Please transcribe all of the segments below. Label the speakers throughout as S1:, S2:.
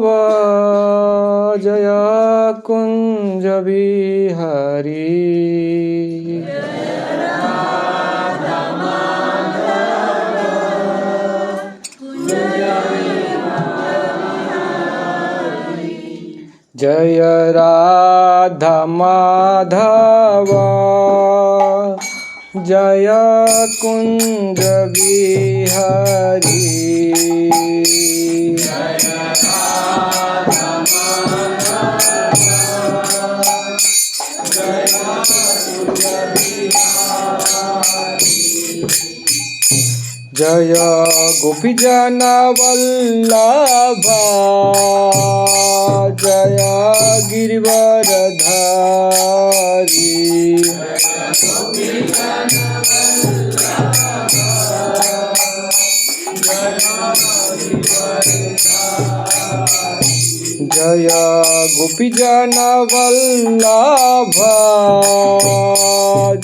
S1: माधव जय कुंज बिहारी। जय राधा माधव जय कुंज बिहारी। जय गोपीजन वल्लभा जय गिरिवरधारी। जय गोपीजन वल्लभा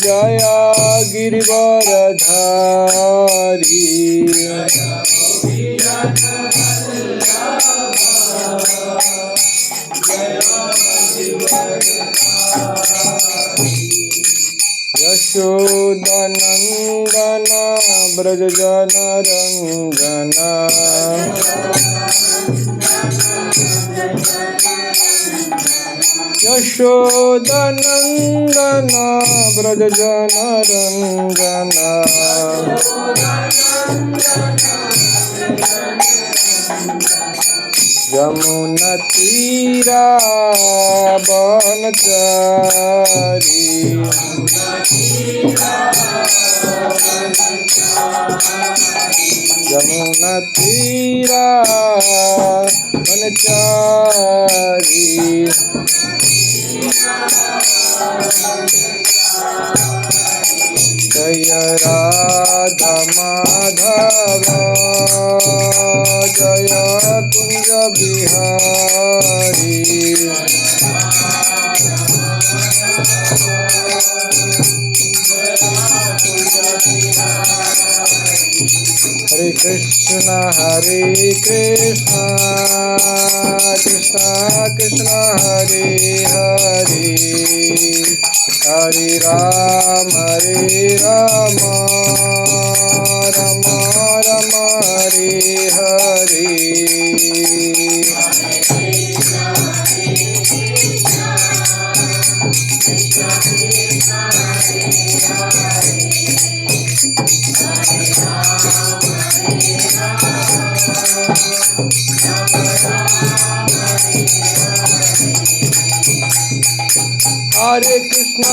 S1: जय गिरिवरधारी। यशोदनंदन ब्रजजन रंजन। यशोदनंदन ब्रजजन रंजन। यमुना तीरा बनचारी। यमुना तीरा बनचारी। जय राधा माधव जय कुंज बिहारी। हरे कृष्ण कृष्ण कृष्ण हरे हरे, हरे राम राम राम हरे हरे। हरे कृष्ण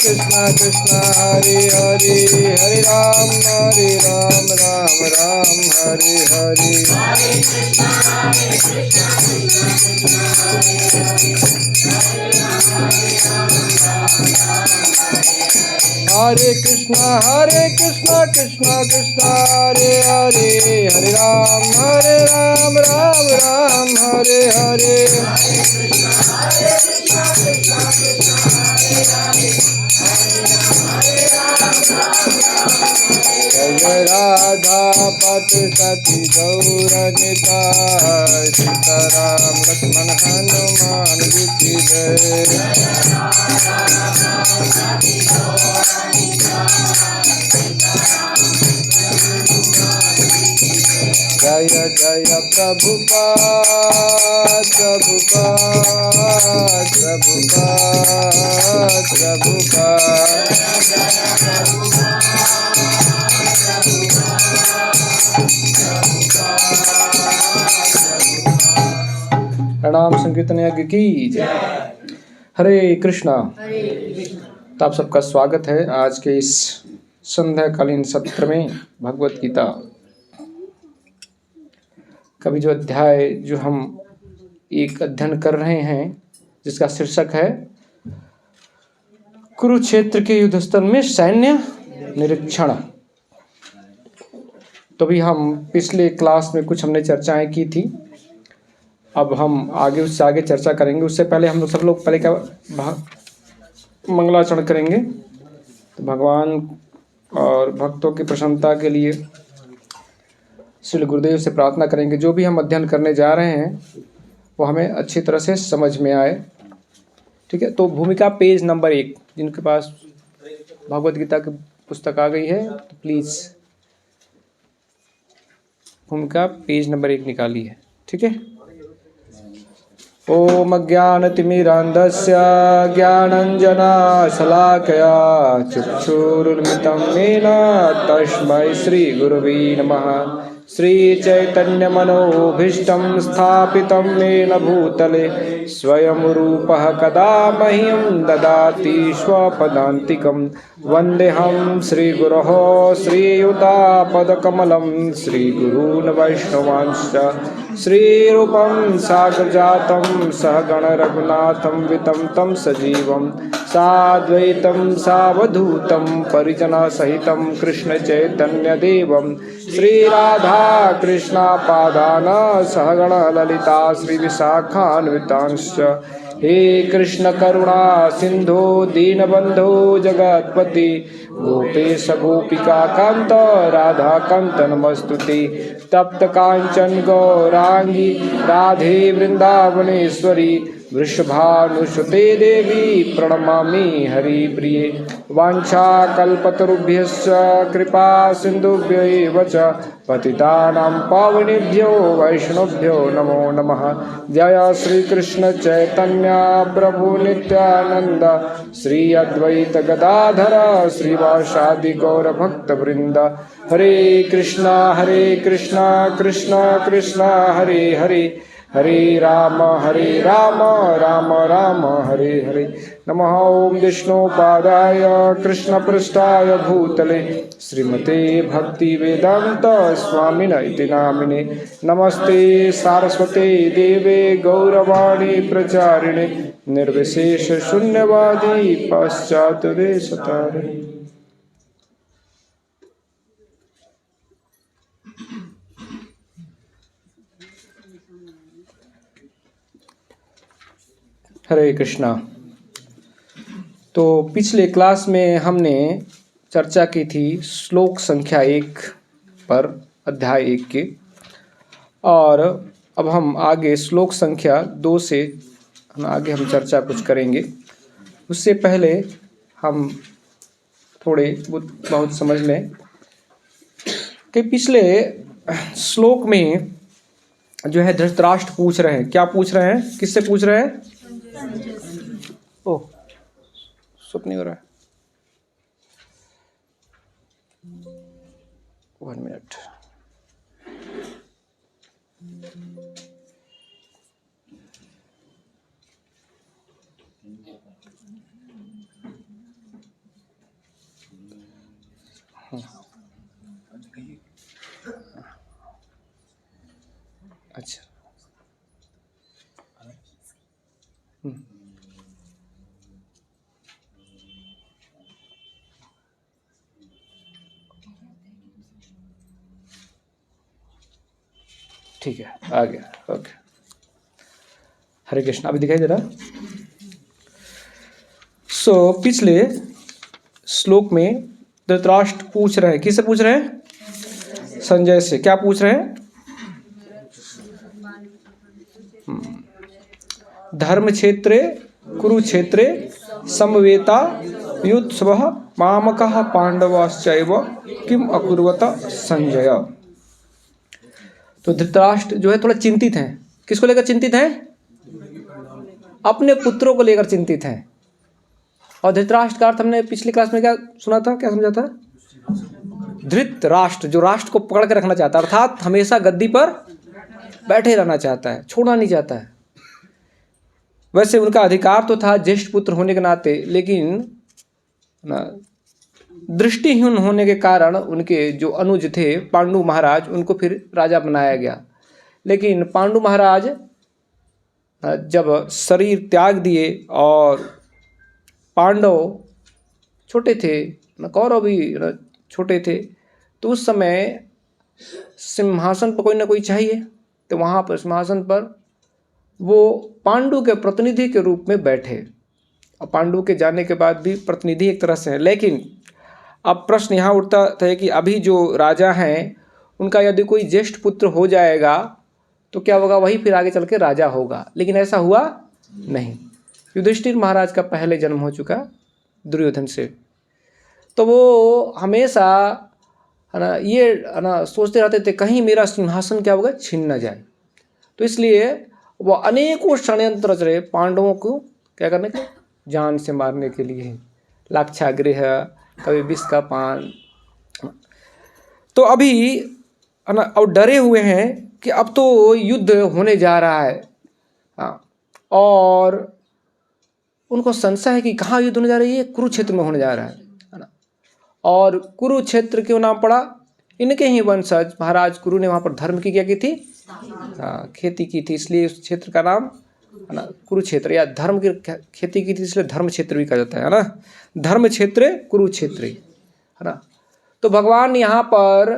S1: कृष्ण कृष्ण हरे हरे, हरे राम राम राम हरे हरे। हरे कृष्ण कृष्ण कृष्ण हरे हरे, हरे राम राम राम हरे हरे। जय राधा पति सती गौरनिताय, सीताराम लक्ष्मण हनुमान जी की जय। जय जय प्रभुपाद प्रभुपाद प्रभुपाद प्रभुपाद। प्रणाम संकीर्तन यज्ञ की जय। हरे कृष्णा। तो आप सबका स्वागत है आज के इस संध्याकालीन सत्र में भगवत गीता का भी जो अध्याय जो हम एक अध्ययन कर रहे हैं, जिसका शीर्षक है कुरुक्षेत्र के युद्ध स्थल में सैन्य निरीक्षण। तो भी हम पिछले क्लास में कुछ हमने चर्चाएं की थी, अब हम आगे उससे आगे चर्चा करेंगे। उससे पहले हम लोग सब लोग पहले क्या मंगलाचरण करेंगे। तो भगवान और भक्तों की प्रसन्नता के लिए श्री गुरुदेव से प्रार्थना करेंगे जो भी हम अध्ययन करने जा रहे हैं वो हमें अच्छी तरह से समझ में आए। ठीक है, तो भूमिका पेज नंबर 1, जिनके पास भगवद गीता की पुस्तक आ गई है तो प्लीज़ भूमिका पेज नंबर 1 निकालिए। ठीक है। ओम ज्ञानतिमिरान्धस्य ज्ञानाञ्जनशलाकया चक्षुरुन्मिलितं येन तस्मै श्रीगुरवे नमः। श्रीचैतन्यमनोभीष्टं स्थापितं येन भूतले स्वयं रूपः कदा मह्यं ददाति स्वपदान्तिकं। वन्देऽहं श्रीगुरोः श्रीयुतापदकमलं श्रीगुरून् वैष्णवांश्च श्रीरूपं साग्रजातं सहगण रघुनाथं वितं तं सजीवं साद्वैतं सावधूतं परिजनसहितं कृष्णचैतन्यदेवं श्रीराधा कृष्णपादान सहगण ललिता श्रीविशाखान्वितांश्च। हे कृष्ण करुणा सिंधु दीनबंधो जगत्पति गोपेश गोपिका कांत राधा कांत नमस्तुते। तप्त कांचन गौरांगी राधे वृंदावनेश्वरी वृषभानुसुते देवी प्रणमामि हरिप्रिये। वाञ्छाकल्पतरुभ्यश्च कृपा सिन्धुभ्यो एव च पतितानां पावनेभ्यो वैष्णवभ्यो नमो नमः। जय श्री कृष्ण चैतन्य प्रभु नित्यानंद श्री अद्वैत गदाधर श्रीवासादि गौर भक्त वृंद। हरे कृष्णा कृष्ण कृष्ण हरे हरे हरे राम राम राम हरे हरे। नमः ओं विष्णुपादाय कृष्णपृष्ठाय भूतले श्रीमते भक्तिवेदांत स्वामिने इति नामिने। नमस्ते सारस्वते देवे गौरवाणी प्रचारिणे निर्विशेष शून्यवादी पाश्चात्यदेशतारिणे। हरे कृष्णा। तो पिछले क्लास में हमने चर्चा की थी श्लोक संख्या 1 पर, अध्याय 1 के, और अब हम आगे श्लोक संख्या 2 से आगे हम चर्चा कुछ करेंगे। उससे पहले हम थोड़े बहुत समझ लें कि पिछले श्लोक में जो है धृतराष्ट्र पूछ रहे हैं, क्या पूछ रहे हैं, किससे पूछ रहे हैं? ओह, सुप नहीं हो रहा है, 1 मिनट। अच्छा, ठीक है, आ गया। ओके, हरे कृष्ण। अभी दिखाई दे रहा? पिछले श्लोक में धृतराष्ट्र पूछ रहे हैं, किससे पूछ रहे हैं? संजय से। क्या पूछ रहे हैं? धर्म क्षेत्रे कुरुक्षेत्रे समवेता युत्सवः मामकः पांडवाश्चैव किम अकुर्वत संजय। तो धृतराष्ट्र जो है थोड़ा चिंतित हैं। किसको लेकर चिंतित हैं? अपने पुत्रों को लेकर चिंतित हैं। और धृतराष्ट्र का अर्थ हमने पिछली क्लास में क्या सुना था, क्या समझा था? धृतराष्ट्र, जो राष्ट्र को पकड़ के रखना चाहता है, अर्थात हमेशा गद्दी पर बैठे रहना चाहता है, छोड़ना नहीं चाहता है। वैसे उनका अधिकार तो था ज्येष्ठ पुत्र होने के नाते, लेकिन दृष्टिहीन होने के कारण उनके जो अनुज थे पांडु महाराज, उनको फिर राजा बनाया गया। लेकिन पांडु महाराज जब शरीर त्याग दिए और पांडव छोटे थे, कौरव भी छोटे थे, तो उस समय सिंहासन पर कोई ना कोई चाहिए। तो वहाँ पर सिंहासन पर वो पांडु के प्रतिनिधि के रूप में बैठे, और पांडु के जाने के बाद भी प्रतिनिधि एक तरह से है। लेकिन अब प्रश्न यहाँ उठता है कि अभी जो राजा हैं उनका यदि कोई ज्येष्ठ पुत्र हो जाएगा तो क्या होगा, वही फिर आगे चल के राजा होगा। लेकिन ऐसा हुआ नहीं। युधिष्ठिर महाराज का पहले जन्म हो चुका दुर्योधन से, तो वो हमेशा है ना ये है ना सोचते रहते थे कहीं मेरा सिंहासन क्या होगा, छीन न जाए। तो इसलिए वो अनेकों षड्यंत्र रच रहे पांडवों को क्या करने के, जान से मारने के लिए। लाक्षागृह, कभी विष का पान। तो अभी है ना अब डरे हुए हैं कि अब तो युद्ध होने जा रहा है। हाँ, और उनको संशय है कि कहाँ युद्ध होने जा रही है, कुरुक्षेत्र में होने जा रहा है ना। और कुरुक्षेत्र क्यों नाम पड़ा, इनके ही वंशज महाराज कुरु ने वहाँ पर धर्म की क्या की थी, हाँ खेती की थी, इसलिए उस क्षेत्र का नाम है ना कुरुक्षेत्र, या धर्म की खेती की थी इसलिए धर्म क्षेत्र भी कहा जाता है ना, धर्म क्षेत्र कुरुक्षेत्र है ना। तो भगवान यहाँ पर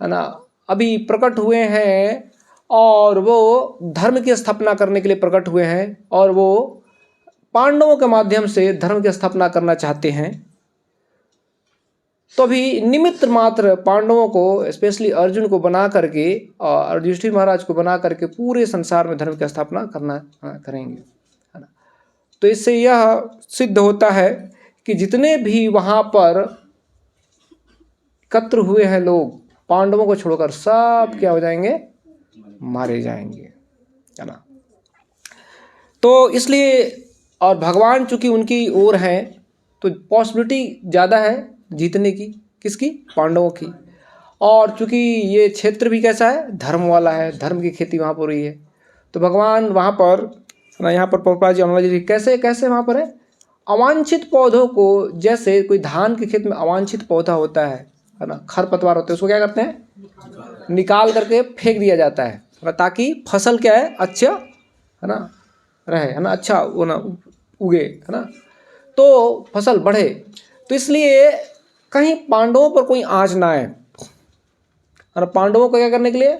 S1: है ना अभी प्रकट हुए हैं और वो धर्म की स्थापना करने के लिए प्रकट हुए हैं, और वो पांडवों के माध्यम से धर्म की स्थापना करना चाहते हैं। तो अभी निमित्त मात्र पांडवों को, स्पेशली अर्जुन को बना करके और युधिष्ठिर महाराज को बना करके पूरे संसार में धर्म की स्थापना करेंगे है ना। तो इससे यह सिद्ध होता है कि जितने भी वहाँ पर एकत्र हुए हैं लोग, पांडवों को छोड़कर सब क्या हो जाएंगे, मारे जाएंगे है ना। तो इसलिए और भगवान चूंकि उनकी ओर हैं तो पॉसिबिलिटी ज़्यादा है जीतने की, किसकी, पांडवों की। और चूंकि ये क्षेत्र भी कैसा है, धर्म वाला है, धर्म की खेती वहाँ पर हो रही है। तो भगवान वहाँ पर ना, यहाँ पर प्रभुपाद जी अनुवाद जी कैसे कैसे वहाँ पर है, अवांछित पौधों को, जैसे कोई धान के खेत में अवांछित पौधा होता है ना, खरपतवार होते हैं, उसको क्या करते हैं, निकाल करके फेंक दिया जाता है ताकि फसल क्या है, अच्छा है ना रहे है ना, अच्छा वो ना उगे है ना, तो फसल बढ़े। तो इसलिए कहीं पांडवों पर कोई आँच ना आए, और पांडवों को क्या करने के लिए,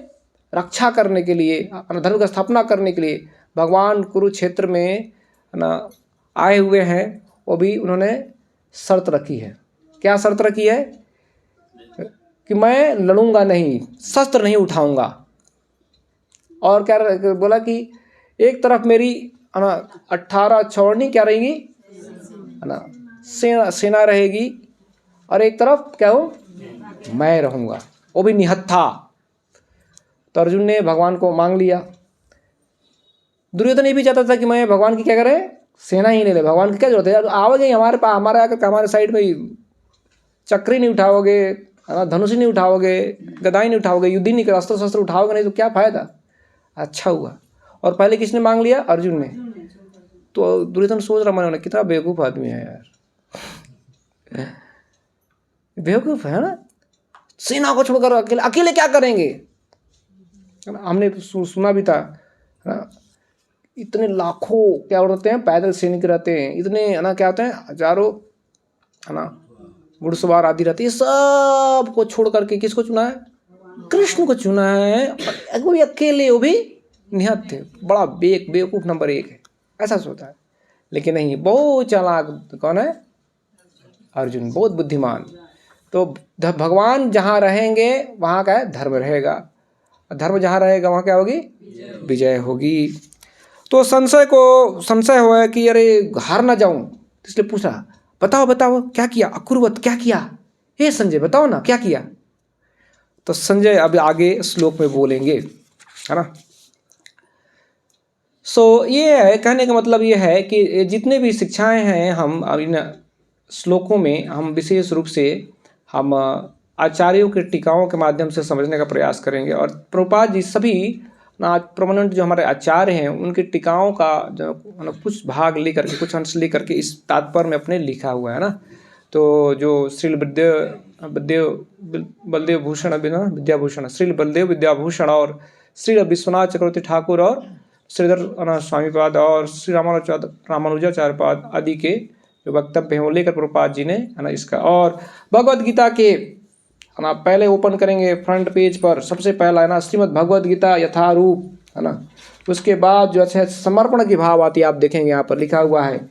S1: रक्षा करने के लिए, धर्म की स्थापना करने के लिए भगवान कुरुक्षेत्र में है ना आए हुए हैं। वो भी उन्होंने शर्त रखी है। क्या शर्त रखी है, कि मैं लड़ूंगा नहीं, शस्त्र नहीं उठाऊंगा। और क्या बोला कि एक तरफ मेरी है ना 18 छावनी क्या रहेगी है ना, सेना रहेगी, और एक तरफ क्या हो, मैं रहूंगा, वो भी निहत्था। तो अर्जुन ने भगवान को मांग लिया। दुर्योधन ये भी चाहता था कि मैं भगवान की क्या करे, सेना ही ले ले, भगवान की क्या जरूरत है, आओगे हमारे पास, हमारे आकर हमारे साइड में चक्री नहीं उठाओगे है ना, धनुष नहीं उठाओगे, गदाई नहीं उठाओगे, युद्ध नहीं कर, अस्त्र शस्त्र उठाओगे नहीं तो क्या फायदा। अच्छा हुआ। और पहले किसने मांग लिया, अर्जुन ने। तो दुर्योधन सोच रहा मन में, कितना बेवकूफ़ आदमी है यार, बेवकूफ़ है ना, सेना को छोड़कर अकेले अकेले क्या करेंगे। हमने सुना भी था ना, इतने लाखों क्या रहते हैं, पैदल सैनिक रहते हैं, इतने है ना क्या होते हैं, हजारों है ना घुड़सवार आदि रहते हैं, सब को छोड़ करके किसको चुना है, कृष्ण को चुना है। वो भी अकेले, वो भी निहत्थ थे, बड़ा बेवकूफ़ नंबर 1 है, ऐसा सोचता है। लेकिन नहीं, बहुत चालाक कौन है, अर्जुन, बहुत बुद्धिमान। तो भगवान जहाँ रहेंगे वहाँ का है धर्म रहेगा, धर्म जहाँ रहेगा वहाँ क्या होगी, विजय होगी। तो संशय हुआ कि अरे हार ना जाऊं, इसलिए पूछा बताओ बताओ क्या किया, अकुर्वत क्या किया, हे संजय बताओ ना क्या किया। तो संजय अब आगे श्लोक में बोलेंगे है ना। सो ये है, कहने का मतलब ये है कि जितने भी शिक्षाएं हैं हम इन श्लोकों में हम विशेष रूप से हम आचार्यों के टीकाओं के माध्यम से समझने का प्रयास करेंगे। और प्रभुपाद जी सभी प्रोमिनेंट जो हमारे आचार्य हैं उनकी टीकाओं का जो कुछ भाग लेकर के, कुछ अंश लेकर के इस तात्पर्य में अपने लिखा हुआ है ना। तो जो श्री बलदेव भूषण विद्याभूषण, श्री बलदेव विद्याभूषण और श्री विश्वनाथ चक्रवर्ती ठाकुर और श्रीधर स्वामीपाद और श्री रामानुजाचार्य पाद आदि के जो वक्तव्य हैं वो लेकर प्रभुपाद जी ने है ना इसका। और भगवद गीता के है ना पहले ओपन करेंगे फ्रंट पेज पर, सबसे पहला है ना श्रीमद् भगवद गीता यथारूप है ना। उसके बाद जो है समर्पण की भाव आती है, आप देखेंगे यहाँ पर लिखा हुआ है,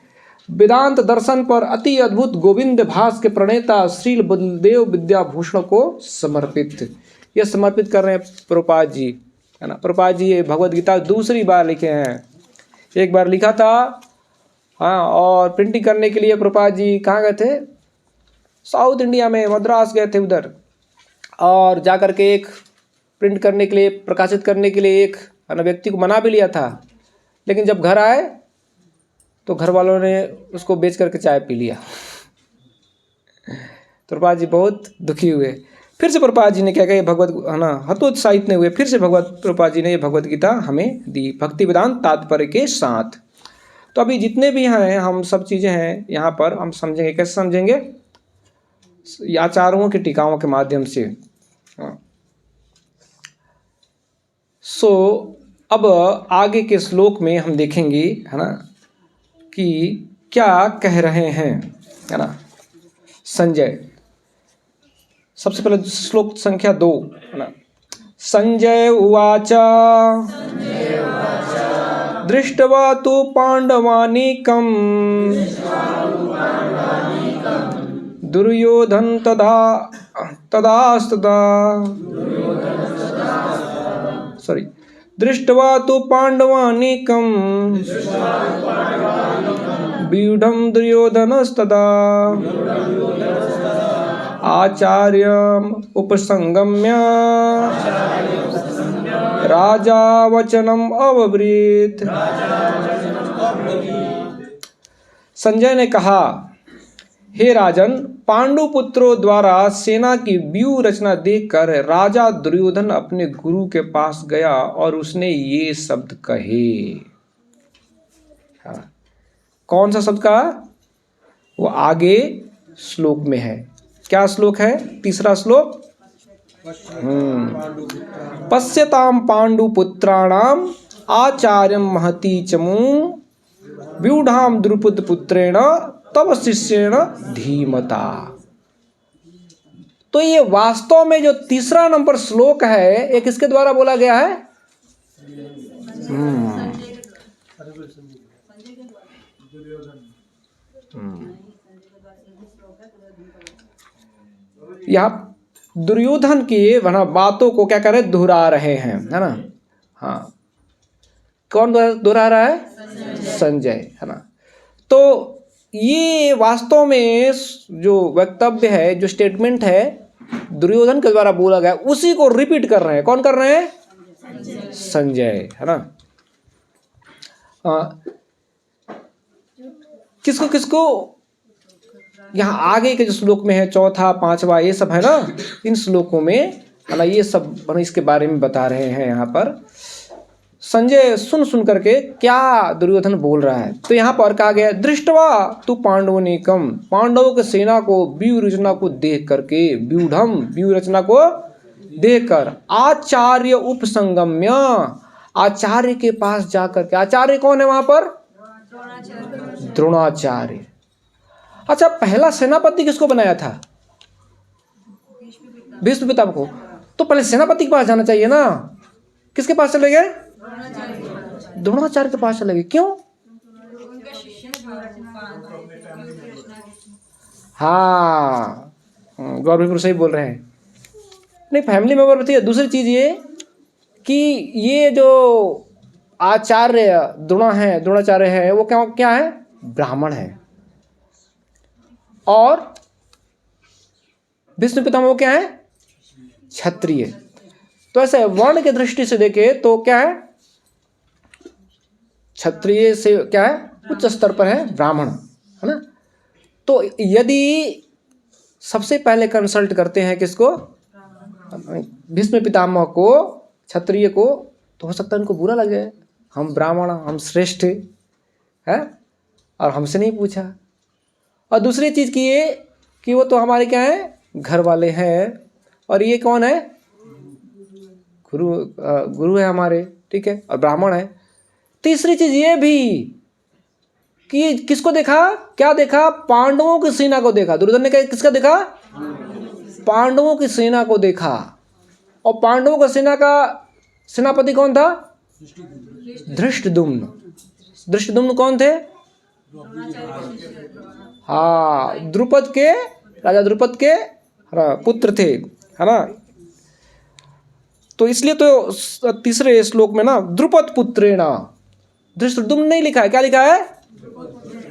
S1: वेदांत दर्शन पर अति अद्भुत गोविंद भास के प्रणेता श्री बलदेव विद्याभूषण को समर्पित। ये समर्पित कर रहे हैं प्रभुपाद जी, है ना। प्रभुपाद जी ये भगवद गीता दूसरी बार लिखे हैं। एक बार लिखा था, हाँ, और प्रिंटिंग करने के लिए प्रभुपाद जी कहाँ गए थे? साउथ इंडिया में, मद्रास गए थे उधर, और जा कर के एक प्रिंट करने के लिए, प्रकाशित करने के लिए एक व्यक्ति को मना भी लिया था। लेकिन जब घर आए तो घर वालों ने उसको बेच करके चाय पी लिया। तो प्रभुपाद जी बहुत दुखी हुए। फिर से प्रभुपाद जी ने क्या कहा, भगवत हतोत्साहित नहीं हुए, फिर से प्रभुपाद जी ने ये भगवत गीता हमें दी भक्ति वेदांत तात्पर्य के साथ। तो अभी जितने भी हैं हम सब चीज़ें हैं यहाँ पर हम समझेंगे। कैसे समझेंगे? आचार्यों की टीकाओं के माध्यम से। अब आगे के श्लोक में हम देखेंगे, है ना, कि क्या कह रहे हैं, है ना, संजय। सबसे पहले श्लोक संख्या 2, है ना। संजय उवाच दृष्ट्वा तु पांडवानीकं दुर्योधन दृष्ट्वा तु पांडवानीकं व्यूढं दुर्योधनस्तदा आचार्यम् उपसंगम्य राजा वचनम अब्रीत। संजय ने कहा, हे राजन, पांडुपुत्रों द्वारा सेना की व्यूह रचना देखकर राजा दुर्योधन अपने गुरु के पास गया और उसने ये शब्द कहे। हाँ, कौन सा शब्द कहा? वो आगे श्लोक में है। क्या श्लोक है? तीसरा श्लोक। पश्यताम पांडुपुत्राणाम आचार्यम महती चमू व्यूढ़ाम द्रुपद पुत्रेण तब शिष्येण धीमता। तो ये वास्तव में जो तीसरा नंबर श्लोक है, ये किसके द्वारा बोला गया है? यहाँ दुर्योधन की बातों को क्या कर रहे, दोहरा रहे हैं, है ना। हाँ, कौन दोहरा रहा है? संजय, है ना। तो ये वास्तव में जो वक्तव्य है, जो स्टेटमेंट है, दुर्योधन के द्वारा बोला गया, उसी को रिपीट कर रहे हैं। कौन कर रहे हैं? संजय, है ना। किसको किसको? यहाँ आगे के जो श्लोक में है, चौथा, पांचवा, ये सब है ना, इन श्लोकों में, है ना, ये सब इसके बारे में बता रहे हैं। यहाँ पर संजय सुन करके क्या दुर्योधन बोल रहा है। तो यहाँ पर कहा गया, दृष्टवा तु पांडवनीकम, पांडवों की सेना को, व्यूह रचना को देख करके, व्यूढ़म, व्यूह रचना को देखकर, आचार्य उपसंगम्य, आचार्य के पास जाकर के। आचार्य कौन है वहां पर? द्रोणाचार्य। अच्छा, पहला सेनापति किसको बनाया था? भीष्म पितामह को। तो पहले सेनापति के पास जाना चाहिए ना। किसके पास चले गए? द्रोणाचार्य के पास चले गए। क्यों? हाँ, गौरव सही बोल रहे हैं। नहीं, फैमिली मेंबर बताइए। दूसरी चीज ये कि ये जो आचार्य द्रोणाचार्य है, वो क्या है? ब्राह्मण है। और भीष्म पितामह क्या है? क्षत्रिय। तो ऐसे वर्ण के दृष्टि से देखे तो क्या है? क्षत्रिय से क्या है? उच्च स्तर पर है, ब्राह्मण, है ना। तो यदि सबसे पहले कंसल्ट करते हैं किसको? भीष्म पितामह को, क्षत्रिय को, तो हो सकता है उनको बुरा लगे, हम ब्राह्मण, हम श्रेष्ठ है, और हमसे नहीं पूछा। और दूसरी चीज की ये कि वो तो हमारे क्या है? घर वाले हैं, और ये कौन है? गुरु है हमारे, ठीक है, और ब्राह्मण है। तीसरी चीज ये भी कि किसको देखा? क्या देखा? पांडवों की सेना को देखा। दुर्योधन ने किसका देखा? पांडवों की सेना को देखा। और पांडवों की सेना का सेनापति कौन था? धृष्टद्युम्न। धृष्टद्युम्न कौन थे? हाँ, द्रुपद के, राजा द्रुपद के पुत्र थे, है ना। तो इसलिए तो तीसरे श्लोक में ना द्रुपद पुत्रेण, धृष्टद्युम्न नहीं लिखा है, क्या लिखा है?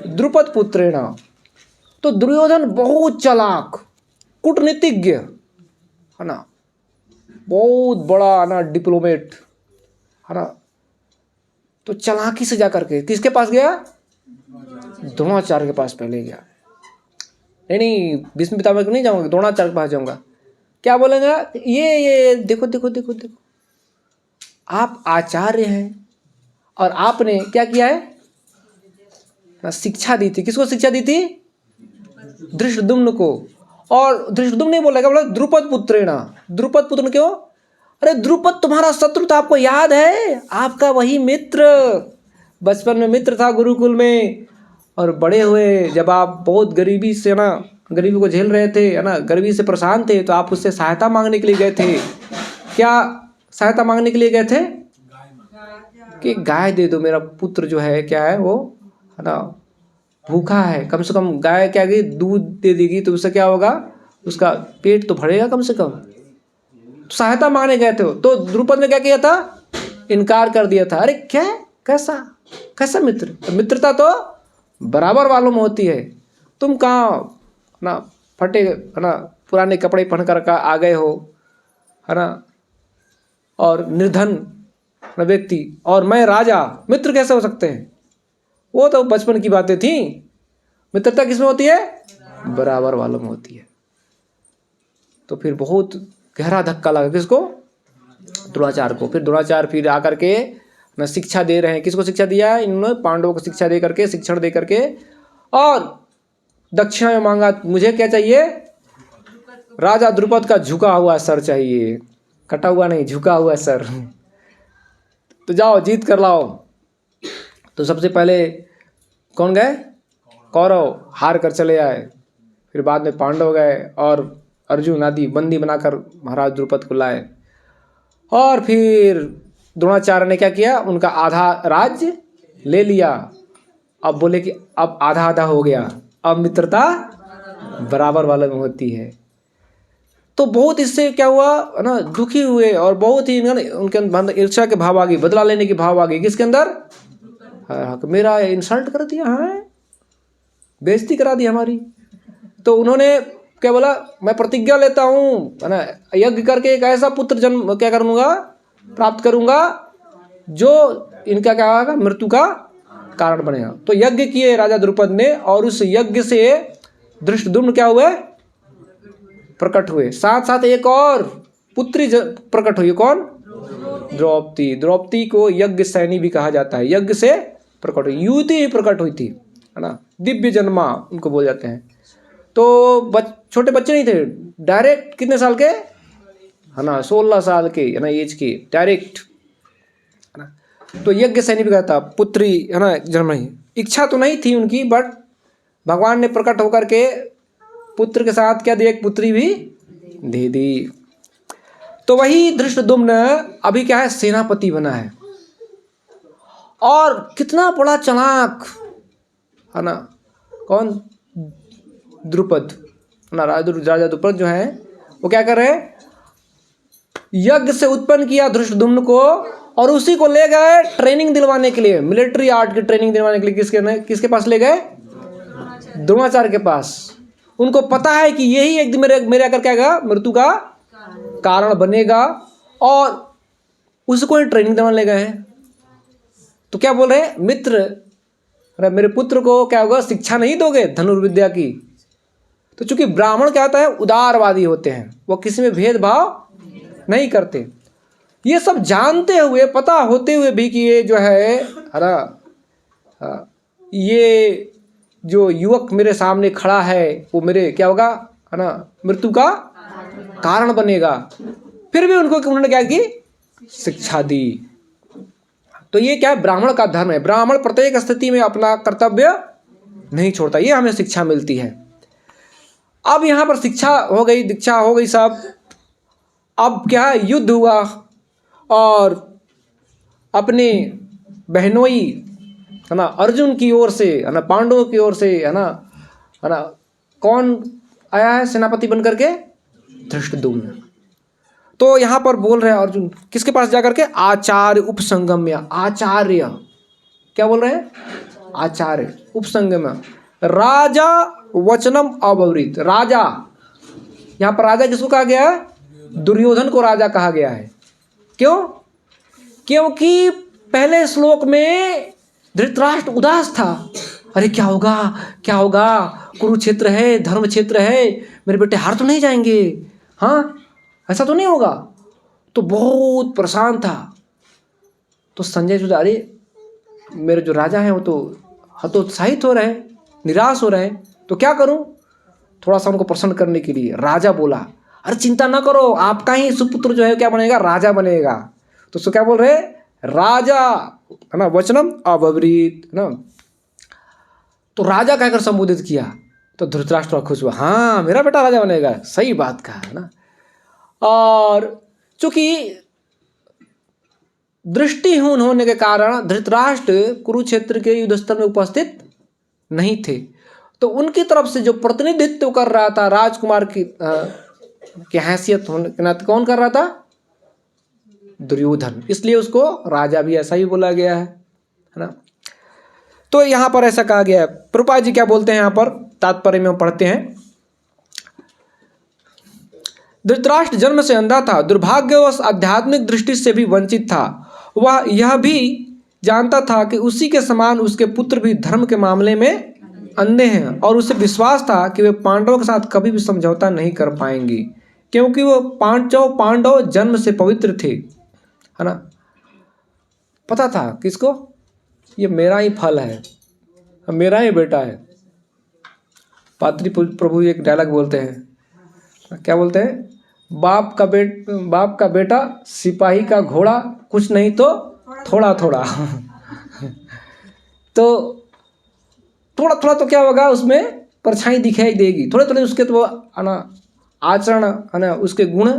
S1: द्रुपद पुत्रेण। तो दुर्योधन बहुत चालाक, कूटनीतिज्ञ है ना, बहुत बड़ा ना डिप्लोमेट है ना। तो चालाकी से जा करके किसके पास गया? द्रोणाचार्य के पास पहले गया। नहीं भीष्म पितामह को नहीं जाऊंगा, द्रोणाचार्य के पास जाऊंगा। क्या बोलेगा? ये देखो देखो देखो देखो, आप आचार्य हैं और आपने क्या किया है ना, शिक्षा दी थी। किसको शिक्षा दी थी? धृष्टद्युम्न को। और धृष्टद्युम्न नहीं बोला, क्या बोला? द्रुपद पुत्रेण। द्रुपद पुत्र क्यों? अरे द्रुपद तुम्हारा शत्रु था, आपको याद है? आपका वही मित्र, बचपन में मित्र था गुरुकुल में, और बड़े हुए जब आप बहुत गरीबी से ना, गरीबी को झेल रहे थे है ना, गरीबी से परेशान थे, तो आप उससे सहायता मांगने के लिए गए थे। क्या सहायता मांगने के लिए गए थे? कि गाय दे दो, मेरा पुत्र जो है क्या है वो है ना, भूखा है, कम से कम गाय क्या गई दूध दे देगी तो उससे क्या होगा, उसका पेट तो भरेगा कम से कम। तो सहायता मांगने गए थे, तो द्रुपद ने क्या किया था? इनकार कर दिया था। अरे क्या, कैसा कैसा मित्र? मित्रता तो बराबर वालों में होती है। तुम कहाँ ना फटे है ना, पुराने कपड़े पहन कर आ गए हो है ना, और निर्धन व्यक्ति, और मैं राजा, मित्र कैसे हो सकते हैं? वो तो बचपन की बातें थी। मित्रता किसमें होती है? बराबर वालों में होती है। तो फिर बहुत गहरा धक्का लगा किसको? द्रोणाचार्य को। फिर द्रोणाचार्य फिर आकर के न शिक्षा दे रहे हैं। किसको शिक्षा दिया है इन्होंने? पांडवों को शिक्षा दे करके, शिक्षण दे करके, और दक्षिणा में मांगा, मुझे क्या चाहिए? राजा द्रुपद का झुका हुआ सर चाहिए, कटा हुआ नहीं, झुका हुआ सर। तो जाओ जीत कर लाओ। तो सबसे पहले कौन गए? कौरव हार कर चले आए। फिर बाद में पांडव गए और अर्जुन आदि बंदी बनाकर महाराज द्रुपद को लाए। और फिर द्रोणाचार्य ने क्या किया? उनका आधा राज्य ले लिया। अब बोले कि अब आधा आधा हो गया, अब मित्रता बराबर वाले में होती है। तो बहुत इससे क्या हुआ है ना, दुखी हुए, और बहुत ही उनके अंदर ईर्ष्या के भाव आ गई, बदला लेने के भाव आ गई। किसके अंदर? मेरा इंसल्ट कर दिया है, बेइज्जती करा दी हमारी। तो उन्होंने क्या बोला? मैं प्रतिज्ञा लेता हूँ है ना, यज्ञ करके एक ऐसा पुत्र जन्म क्या करूँगा, प्राप्त करूँगा जो इनका क्या होगा, मृत्यु का कारण बनेगा। तो यज्ञ किए राजा द्रुपद ने, और उस यज्ञ से धृष्टद्युम्न क्या हुए? प्रकट हुए। साथ साथ एक और पुत्री प्रकट हुई। कौन? द्रौपदी। द्रौपदी को यज्ञ सैनी भी कहा जाता है। यज्ञ से प्रकट हुई, युवती ही प्रकट हुई थी है ना, दिव्य जन्मा उनको बोल जाते हैं। तो छोटे बच्चे नहीं थे, डायरेक्ट कितने साल के है ना, 16 साल के है ना, एज के, डायरेक्ट है ना। तो यज्ञ सैनी भी कहता, पुत्री है ना जन्म ही। इच्छा तो नहीं थी उनकी, बट भगवान ने प्रकट होकर के पुत्र के साथ क्या दिया? एक पुत्री भी दे दी। तो वही धृष्टद्युम्न अभी क्या है? सेनापति बना है। और कितना बड़ा चालाक है ना, कौन? द्रुपद है ना, राजा द्रुपद जो है वो क्या कर रहे हैं? यज्ञ से उत्पन्न किया धृष्टद्युम्न को, और उसी को ले गए ट्रेनिंग दिलवाने के लिए, मिलिट्री आर्ट की ट्रेनिंग दिलवाने के लिए। किसके पास ले गए? द्रोणाचार्य के पास। उनको पता है कि यही एक दिन मेरे आकर क्या होगा, मृत्यु का कारण बनेगा, और उसको ही ट्रेनिंग दिलवाने ले गए हैं। तो क्या बोल रहे हैं? मित्र मेरे पुत्र को क्या होगा, शिक्षा नहीं दोगे धनुर्विद्या की? तो चूंकि ब्राह्मण क्या होता है, उदारवादी होते हैं, वो किसी में भेदभाव नहीं करते। ये सब जानते हुए, पता होते हुए भी कि ये जो है ना, ये जो युवक मेरे सामने खड़ा है वो मेरे क्या होगा है ना, मृत्यु का कारण बनेगा, फिर भी उन्होंने क्या की? शिक्षा दी। तो ये क्या है? ब्राह्मण का धर्म है। ब्राह्मण प्रत्येक स्थिति में अपना कर्तव्य नहीं छोड़ता, ये हमें शिक्षा मिलती है। अब यहाँ पर शिक्षा हो गई, दीक्षा हो गई सब। अब क्या है? युद्ध हुआ, और अपने बहनोई है ना, अर्जुन की ओर से है ना, पांडवों की ओर से है ना, कौन आया है सेनापति बनकर के? धृष्टद्युम्न। तो यहाँ पर बोल रहे हैं अर्जुन किसके पास जाकर के, आचार्य उपसंगम्य, आचार्य क्या बोल रहे हैं, आचार्य उपसंगम्य, राजा वचनम अब्रवीत। राजा, यहाँ पर राजा किसको कहा गया है, दुर्योधन को राजा कहा गया है। क्यों, क्योंकि पहले श्लोक में धृतराष्ट्र उदास था, अरे क्या होगा क्या होगा, कुरुक्षेत्र है, धर्म क्षेत्र है, मेरे बेटे हार तो नहीं जाएंगे, हाँ ऐसा तो नहीं होगा, तो बहुत परेशान था। तो संजय सोचा अरे मेरे जो राजा हैं वो तो हतोत्साहित हो रहे हैं, निराश हो रहे हैं, तो क्या करूं, थोड़ा सा उनको प्रसन्न करने के लिए राजा बोला, अरे चिंता ना करो, आपका ही सुपुत्र जो है क्या बनेगा, राजा बनेगा। तो उसको क्या बोल रहे, राजा है ना, वचनम अब्रवीत है ना। तो राजा कहकर संबोधित किया, तो धृतराष्ट्र खुश हुआ, हाँ मेरा बेटा राजा बनेगा, सही बात कहा है ना। और चूंकि दृष्टिहीन होने के कारण धृतराष्ट्र कुरुक्षेत्र के युद्ध स्थल में उपस्थित नहीं थे, तो उनकी तरफ से जो प्रतिनिधित्व कर रहा था राजकुमार की हैसियत होने के नाते कौन कर रहा था, दुर्योधन, इसलिए उसको राजा भी ऐसा ही बोला गया है ना। तो यहाँ पर ऐसा कहा गया है। प्रभुपाद जी क्या बोलते हैं यहाँ पर, तात्पर्य में पढ़ते हैं, धृतराष्ट्र जन्म से अंधा था, दुर्भाग्यवश आध्यात्मिक दृष्टि से भी वंचित था। वह यह भी जानता था कि उसी के समान उसके पुत्र भी धर्म के मामले में अंधे हैं, और उसे विश्वास था कि वे पांडवों के साथ कभी भी समझौता नहीं कर पाएंगे, क्योंकि वो पांडव जन्म से पवित्र थे, है ना। पता था किसको, ये मेरा ही फल है, मेरा ही बेटा है। पात्री प्रभु एक डायलॉग बोलते हैं, क्या बोलते हैं, बाप का बेटा सिपाही का घोड़ा, कुछ नहीं तो थोड़ा थोड़ा तो थोड़ा थोड़ा तो क्या होगा, उसमें परछाई दिखाई देगी, थोड़े थोड़े उसके तो है ना आचरण है ना, उसके गुण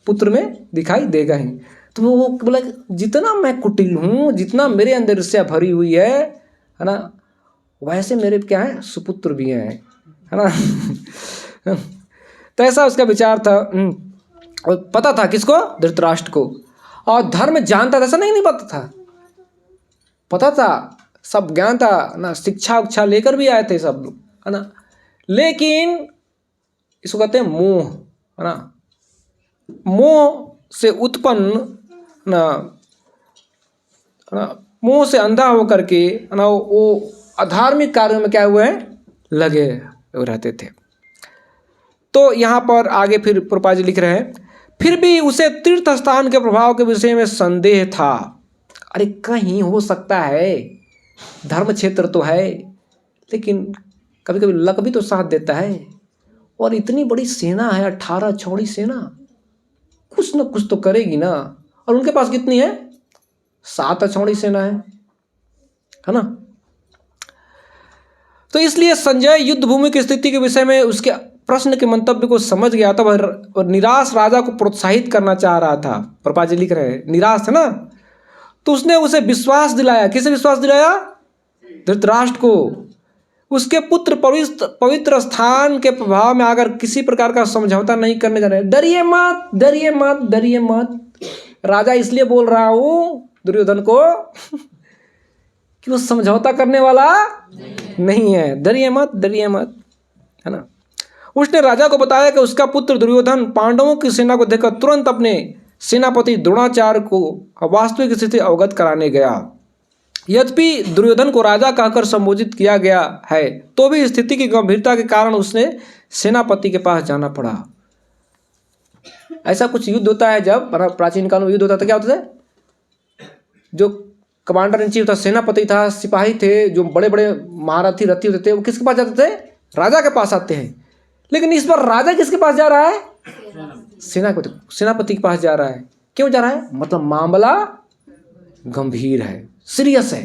S1: पुत्र में दिखाई देगा ही। तो वो बोला जितना मैं कुटिल हूँ, जितना मेरे अंदर ईर्ष्या भरी हुई है ना, वैसे मेरे क्या है, सुपुत्र भी हैं, है ना तो ऐसा उसका विचार था। और पता था किसको, धृतराष्ट्र को, और धर्म जानता था, ऐसा नहीं पता था, पता था, सब ज्ञान था ना, शिक्षा उच्छा लेकर भी आए थे सब लोग, है ना। लेकिन इसको कहते हैं मोह, है ना, मोह से उत्पन्न ना, मोह से अंधा होकर के ना वो अधार्मिक कार्यों में क्या हुए हैं, लगे रहते थे। तो यहाँ पर आगे फिर प्रभुपाद जी लिख रहे हैं, फिर भी उसे तीर्थ स्थान के प्रभाव के विषय में संदेह था, अरे कहीं हो सकता है, धर्म क्षेत्र तो है, लेकिन कभी कभी लक भी तो साथ देता है, और इतनी बड़ी सेना है, 18 छौड़ी सेना, कुछ न कुछ तो करेगी ना, और उनके पास कितनी है, 7 छौड़ी सेना है ना। तो इसलिए संजय युद्ध भूमि की स्थिति के विषय में उसके प्रश्न के मंतव्य को समझ गया था, वह निराश राजा को प्रोत्साहित करना चाह रहा था। प्रभुपाद जी लिख रहे हैं, निराश है ना, तो उसने उसे विश्वास दिलाया, किसे विश्वास दिलाया, धृतराष्ट्र को, उसके पुत्र पवित्र स्थान के प्रभाव में आकर किसी प्रकार का समझौता नहीं करने जा रहे, डरिए मत डरिए मत डरिए मत। राजा इसलिए बोल रहा हूं दुर्योधन को कि वो समझौता करने वाला नहीं है, डरिए मत, है ना। उसने राजा को बताया कि उसका पुत्र दुर्योधन पांडवों की सेना को देखकर तुरंत अपने सेनापति द्रोणाचार्य को वास्तविक स्थिति अवगत कराने गया। यद्यपि दुर्योधन को राजा कहकर संबोधित किया गया है, तो भी स्थिति की गंभीरता के कारण उसने सेनापति के पास जाना पड़ा। ऐसा कुछ युद्ध होता है, जब प्राचीन काल में युद्ध होता था, क्या होता था, जो कमांडर इन चीफ था, सेनापति था, सिपाही थे, जो बड़े बड़े महारथी रथी होते थे, वो किसके पास जाते थे, राजा के पास आते हैं। लेकिन इस बार राजा किसके पास जा रहा है, सेनापति के पास जा रहा है। क्यों जा रहा है, मतलब मामला गंभीर है, सीरियस है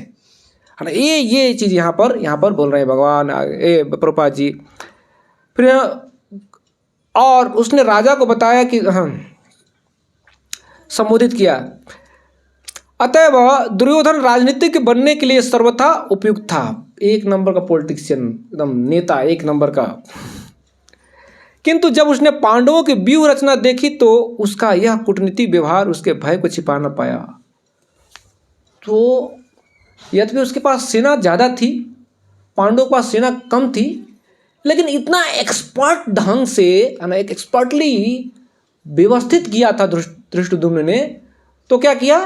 S1: ना। ये चीज यहाँ पर बोल रहे हैं भगवान प्रभुपाद जी। फिर और उसने राजा को बताया कि संबोधित किया, अतएव दुर्योधन राजनीतिक बनने के लिए सर्वथा उपयुक्त था, एक नंबर का पॉलिटिशियन, एकदम नेता एक नंबर का। किंतु जब उसने पांडवों की व्यूह रचना देखी तो उसका यह कूटनीतिक व्यवहार उसके भय को छिपा न पाया। तो यद्यपि उसके पास सेना ज़्यादा थी, पांडवों के पास सेना कम थी, लेकिन इतना एक्सपर्ट ढंग से एक एक्सपर्टली व्यवस्थित किया था धृष्टद्युम्न ने। तो क्या किया,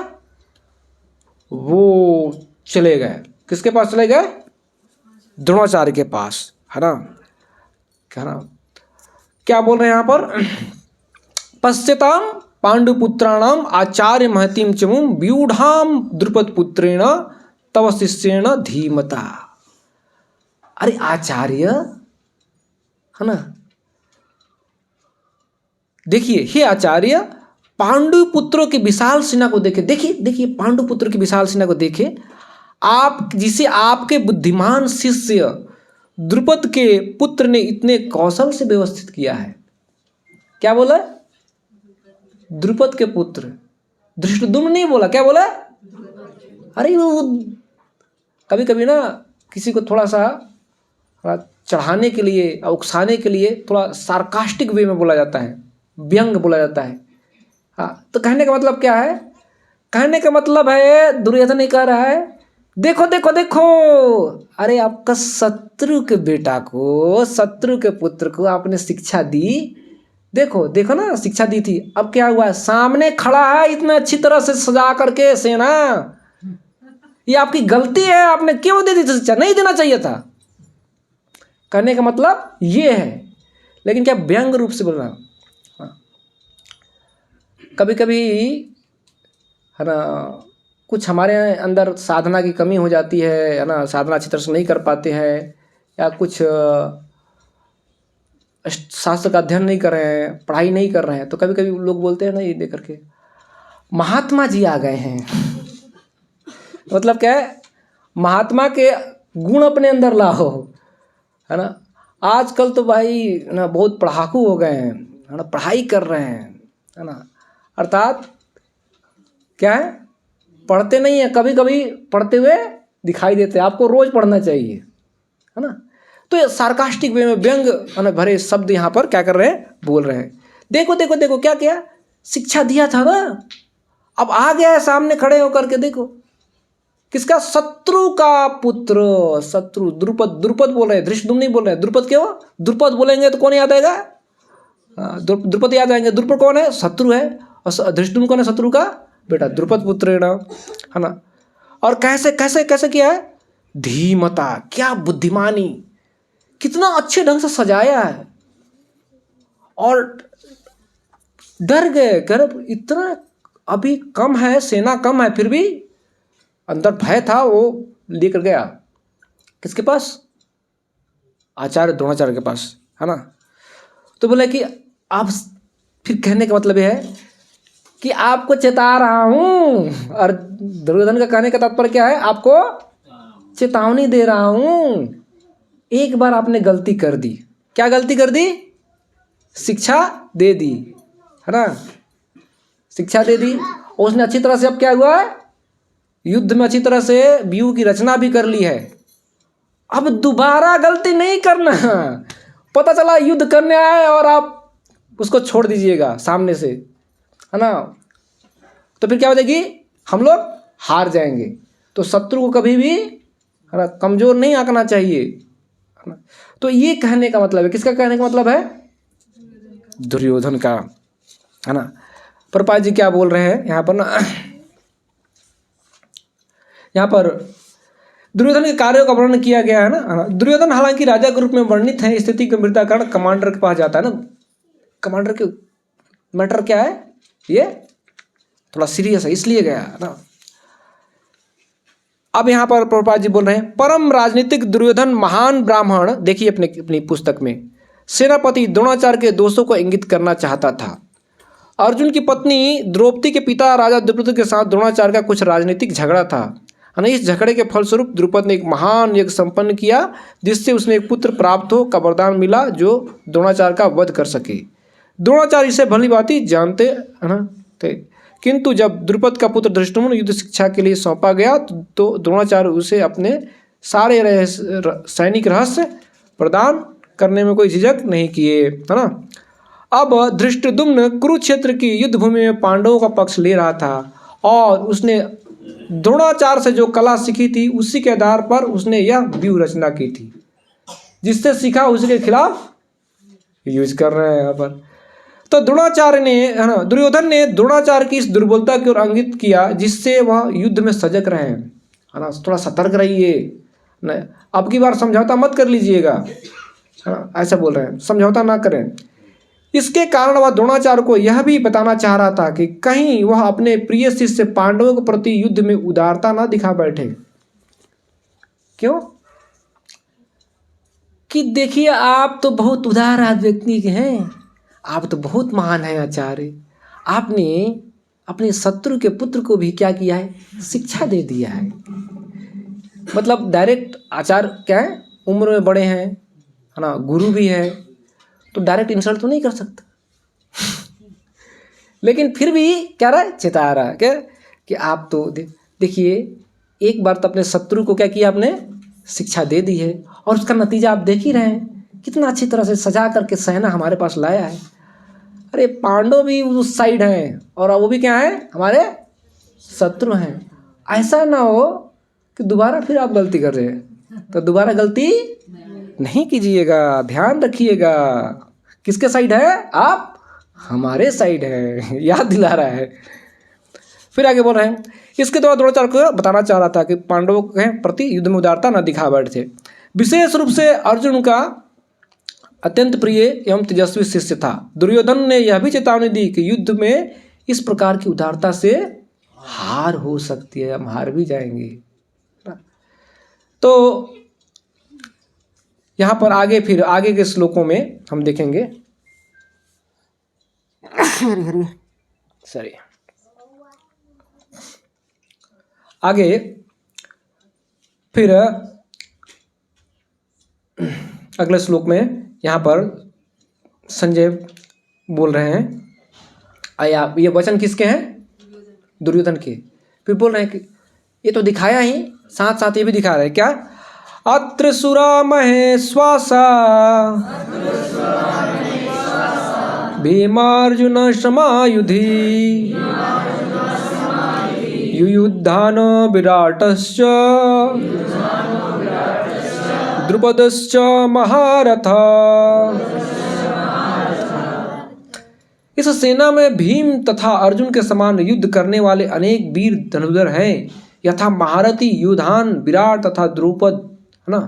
S1: वो चले गए, किसके पास चले गए, द्रोणाचार्य के पास, है ना। क्या बोल रहे हैं यहाँ पर, पश्यताम पांडुपुत्राणाम आचार्य महतीम चमुम व्यूढ़ाम द्रुपद पुत्रेण तव शिष्येण धीमता। अरे आचार्य, है ना, देखिए हे आचार्य, पांडुपुत्रों की विशाल सेना को देखे, देखिए पांडुपुत्र की विशाल सेना को देखे, आप जिसे आपके बुद्धिमान शिष्य द्रुपद के पुत्र ने इतने कौशल से व्यवस्थित किया है। क्या बोला, द्रुपद के पुत्र, धृष्टद्युम्न नहीं बोला, क्या बोला। अरे वो कभी कभी ना किसी को थोड़ा सा चढ़ाने के लिए, उकसाने के लिए थोड़ा सार्कास्टिक वे में बोला जाता है, व्यंग बोला जाता है। हाँ, तो कहने का मतलब क्या है, कहने का मतलब है, दुर्योधन ने कह रहा है, देखो देखो देखो, अरे आपका शत्रु के बेटा को, शत्रु के पुत्र को आपने शिक्षा दी, देखो देखो ना, शिक्षा दी थी, अब क्या हुआ, सामने खड़ा है इतना अच्छी तरह से सजा करके सेना, ये आपकी गलती है, आपने क्यों दे दी थी शिक्षा, नहीं देना चाहिए था। कहने का मतलब ये है, लेकिन क्या व्यंग रूप से बोल रहा। कभी कभी, है ना, कुछ हमारे अंदर साधना की कमी हो जाती है ना, साधना अच्छी तरह से नहीं कर पाते हैं, या कुछ शास्त्र का अध्ययन नहीं कर रहे हैं, पढ़ाई नहीं कर रहे हैं, तो कभी कभी लोग बोलते हैं ना, ये देख करके महात्मा जी आ गए हैं। मतलब क्या है, महात्मा के गुण अपने अंदर लाओ, है ना। आजकल तो भाई ना बहुत पढ़ाकू हो गए हैं, है ना, पढ़ाई कर रहे हैं, है ना, अर्थात क्या है, पढ़ते नहीं है, कभी कभी पढ़ते हुए दिखाई देते हैं। आपको रोज पढ़ना चाहिए, है ना। तो ये सार्कास्टिक वे में व्यंग भरे शब्द यहाँ पर क्या कर रहे हैं, बोल रहे हैं। देखो देखो देखो, क्या क्या शिक्षा दिया था ना, अब आ गया है सामने खड़े होकर के, देखो किसका, शत्रु का पुत्र, शत्रु द्रुपद बोल रहे हैं, धृष्टद्युम्न नहीं बोल रहे हैं, द्रुपद क्यों, द्रुपद बोलेंगे तो कौन याद आएगा, द्रुपद याद आएंगे। द्रुपद कौन है, शत्रु है, और धृष्टद्युम्न कौन है, शत्रु का बेटा, द्रुपद पुत्र, है ना। और कैसे कैसे कैसे किया है, धीमता, क्या बुद्धिमानी, कितना अच्छे ढंग से सजाया है। और डर गए, कह रहे इतना अभी कम है, सेना कम है, फिर भी अंदर भय था, वो लेकर गया किसके पास, आचार्य द्रोणाचार्य के पास, है ना। तो बोले कि आप, फिर कहने का मतलब यह है कि आपको चेता रहा हूं, और दुर्योधन का कहने का तात्पर्य क्या है, आपको चेतावनी दे रहा हूं, एक बार आपने गलती कर दी। क्या गलती कर दी, शिक्षा दे दी, है ना, शिक्षा दे दी, और उसने अच्छी तरह से, अब क्या हुआ है, युद्ध में अच्छी तरह से व्यूह की रचना भी कर ली है। अब दोबारा गलती नहीं करना, पता चला युद्ध करने आए और आप उसको छोड़ दीजिएगा सामने से, है ना, तो फिर क्या हो जाएगी, हम लोग हार जाएंगे। तो शत्रु को कभी भी, है ना, कमजोर नहीं आंकना चाहिए, है ना। तो ये कहने का मतलब है, किसका कहने का मतलब है, दुर्योधन का, है ना। प्रभुपाद जी क्या बोल रहे हैं यहाँ पर ना, यहाँ पर दुर्योधन के कार्यों का वर्णन किया गया है ना। दुर्योधन हालांकि राजा के रूप में वर्णित है, स्थिति गंभीरता कारण कमांडर के पास जाता है ना। कमांडर के मैटर क्या है, ये थोड़ा सीरियस है, इसलिए गया है ना। अब यहाँ पर प्रभुपाद जी बोल रहे हैं, परम राजनीतिक दुर्योधन महान ब्राह्मण, देखिए अपनी पुस्तक में, सेनापति द्रोणाचार्य के दोषों को इंगित करना चाहता था। अर्जुन की पत्नी द्रौपदी के पिता राजा द्रुपद के साथ द्रोणाचार्य का कुछ राजनीतिक झगड़ा था, है ना। इस झगड़े के फलस्वरूप द्रुपद ने एक महान यज्ञ संपन्न किया, जिससे उसने एक पुत्र प्राप्त हो का वरदान मिला, जो द्रोणाचार्य का वध कर सके। द्रोणाचार्य इसे भली भांति जानते, है ना, थे। किंतु जब द्रुपद का पुत्र धृष्टद्युम्न युद्ध शिक्षा के लिए सौंपा गया, तो द्रोणाचार्य उसे अपने सारे सैनिक रहस्य प्रदान करने में कोई झिझक नहीं किए, है ना। अब धृष्टद्युम्न कुरुक्षेत्र की युद्ध भूमि में पांडवों का पक्ष ले रहा था और उसने द्रोणाचार्य से जो कला सीखी थी उसी के आधार पर उसने यह व्यूह रचना की थी। जिससे सीखा उसी के खिलाफ यूज कर रहे हैं यहाँ पर। तो द्रोणाचार्य ने, है ना, दुर्योधन ने द्रोणाचार्य की इस दुर्बलता की ओर इंगित किया जिससे वह युद्ध में सजग रहे, है ना। थोड़ा सतर्क रहिए, अब की बार समझौता मत कर लीजिएगा, है ना, ऐसा बोल रहे हैं, समझौता ना करें। इसके कारण वह द्रोणाचार्य को यह भी बताना चाह रहा था कि कहीं वह अपने प्रिय शिष्य पांडवों के प्रति युद्ध में उदारता ना दिखा बैठे। क्यों? कि देखिए आप तो बहुत उदार व्यक्ति के हैं, आप तो बहुत महान हैं आचार्य, आपने अपने शत्रु के पुत्र को भी क्या किया है, शिक्षा दे दिया है। मतलब डायरेक्ट आचार्य क्या है, उम्र में बड़े हैं, है ना, गुरु भी है, तो डायरेक्ट इंसल्ट तो नहीं कर सकता। लेकिन फिर भी क्या रहा है, चेता रहा क्या कि आप तो देखिए एक बार तो अपने शत्रु को क्या किया, आपने शिक्षा दे दी है और उसका नतीजा आप देख ही रहे हैं, कितना अच्छी तरह से सजा करके सहना हमारे पास लाया है। अरे पांडव भी उस साइड हैं और वो भी क्या है, हमारे शत्रु हैं। ऐसा ना हो कि दोबारा फिर आप गलती कर रहे हैं, तो दोबारा गलती नहीं कीजिएगा, ध्यान रखिएगा। किसके साइड है आप, हमारे साइड है, याद दिला रहा है। फिर आगे बोल रहे हैं, इसके द्वारा द्रोणाचार्य को बताना चाह रहा था कि पांडवों के प्रति युद्ध में उदारता न दिखा बैठे। विशेष रूप से अर्जुन का अत्यंत प्रिय एवं तेजस्वी शिष्य था। दुर्योधन ने यह भी चेतावनी दी कि युद्ध में इस प्रकार की उदारता से हार हो सकती है, हम हार भी जाएंगे। तो यहाँ पर आगे फिर आगे के श्लोकों में हम देखेंगे। सॉरी, आगे फिर अगले श्लोक में यहाँ पर संजय बोल रहे हैं, आया ये वचन किसके हैं, दुर्योधन के। फिर बोल रहे हैं कि ये तो दिखाया ही, साथ साथ ये भी दिखा रहे हैं क्या, अत्र सुरा महेश्वासा भीमार्जुन समायुधि युयुद्धान विराटश्च द्रुपदश्च महारथ। इस सेना में भीम तथा अर्जुन के समान युद्ध करने वाले अनेक वीर धनुर्धर हैं, यथा महारथी युधान, विराट तथा द्रुपद, है ना।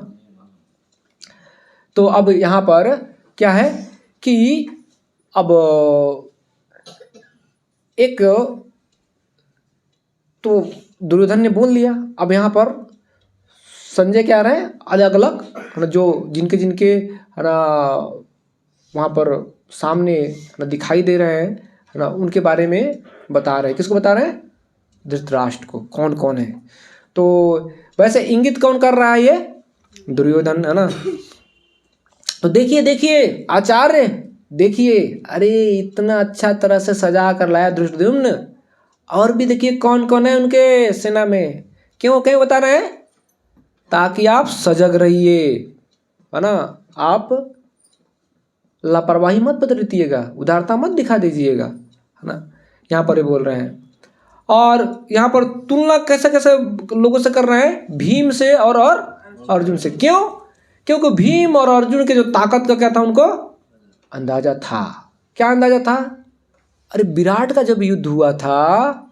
S1: तो अब यहाँ पर क्या है कि अब एक तो दुर्योधन ने बोल लिया, अब यहाँ पर संजय क्या रहे हैं, अलग अलग, है ना, जो जिनके जिनके, है ना, वहाँ पर सामने दिखाई दे रहे हैं, है ना, उनके बारे में बता रहे हैं। किसको बता रहे हैं, धृतराष्ट्र को, कौन कौन है। तो वैसे इंगित कौन कर रहा है, ये दुर्योधन, है ना। तो देखिए देखिए आचार्य, देखिए, अरे इतना अच्छा तरह से सजा कर लाया धृष्टद्युम्न, और भी देखिए कौन कौन है उनके सेना में। क्यों क्यों बता रहे हैं, ताकि आप सजग रहिए, है ना, आप लापरवाही मत बरतिएगा, उदारता मत दिखा दीजिएगा, है ना। यहाँ पर ये बोल रहे हैं। और यहाँ पर तुलना कैसे कैसे लोगों से कर रहे हैं, भीम से और अर्जुन से। क्यों? क्योंकि भीम और अर्जुन के जो ताकत का क्या था, उनको अंदाजा था। क्या अंदाजा था? अरे विराट का जब युद्ध हुआ था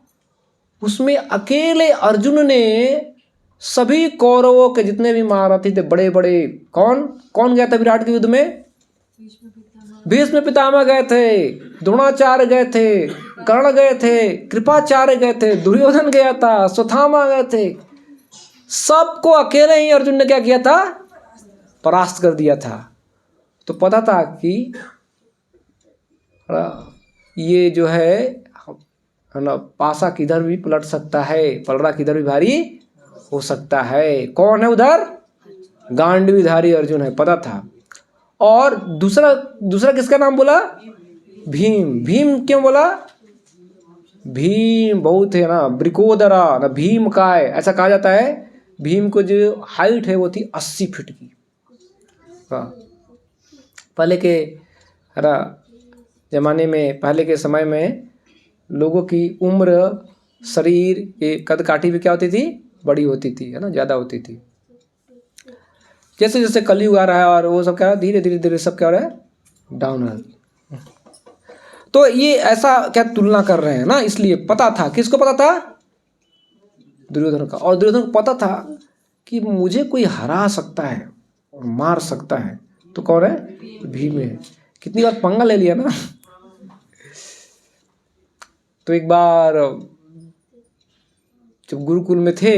S1: उसमें अकेले अर्जुन ने सभी कौरवों के जितने भी महारथी थे, बड़े बड़े, कौन कौन गया था विराट के युद्ध में? भीष्म पितामह गए थे, द्रोणाचार्य गए थे, कर्ण गए थे, कृपाचार्य गए थे, दुर्योधन गया था, स्वथामा गए थे। सबको अकेले ही अर्जुन ने क्या किया था? परास्त कर दिया था। तो पता था कि ये जो है ना, पासा किधर भी पलट सकता है, पलड़ा किधर भी भारी हो सकता है। कौन है उधर? गांडीवधारी अर्जुन है, पता था। और दूसरा किसका नाम बोला? भीम। भीम क्यों बोला? भीम बहुत है ना, ब्रिकोदरा ना, भीम का है, ऐसा कहा जाता है। भीम को जो हाइट है वो थी 80 फीट की। पहले के है ना जमाने में, पहले के समय में लोगों की उम्र, शरीर ये कद काठी भी क्या होती थी, बड़ी होती थी, है ना, ज़्यादा होती थी। जैसे जैसे कलयुग आ रहा है और वो सब क्या धीरे धीरे धीरे सब क्या हो रहा है, डाउन हो रहा है। तो ये ऐसा क्या तुलना कर रहे हैं ना, इसलिए पता था, किसको पता था, दुर्योधन का। और दुर्योधन को पता था कि मुझे कोई हरा सकता है और मार सकता है, तो कौन है, भीम है। कितनी बार पंगा ले लिया ना। तो एक बार जब गुरुकुल में थे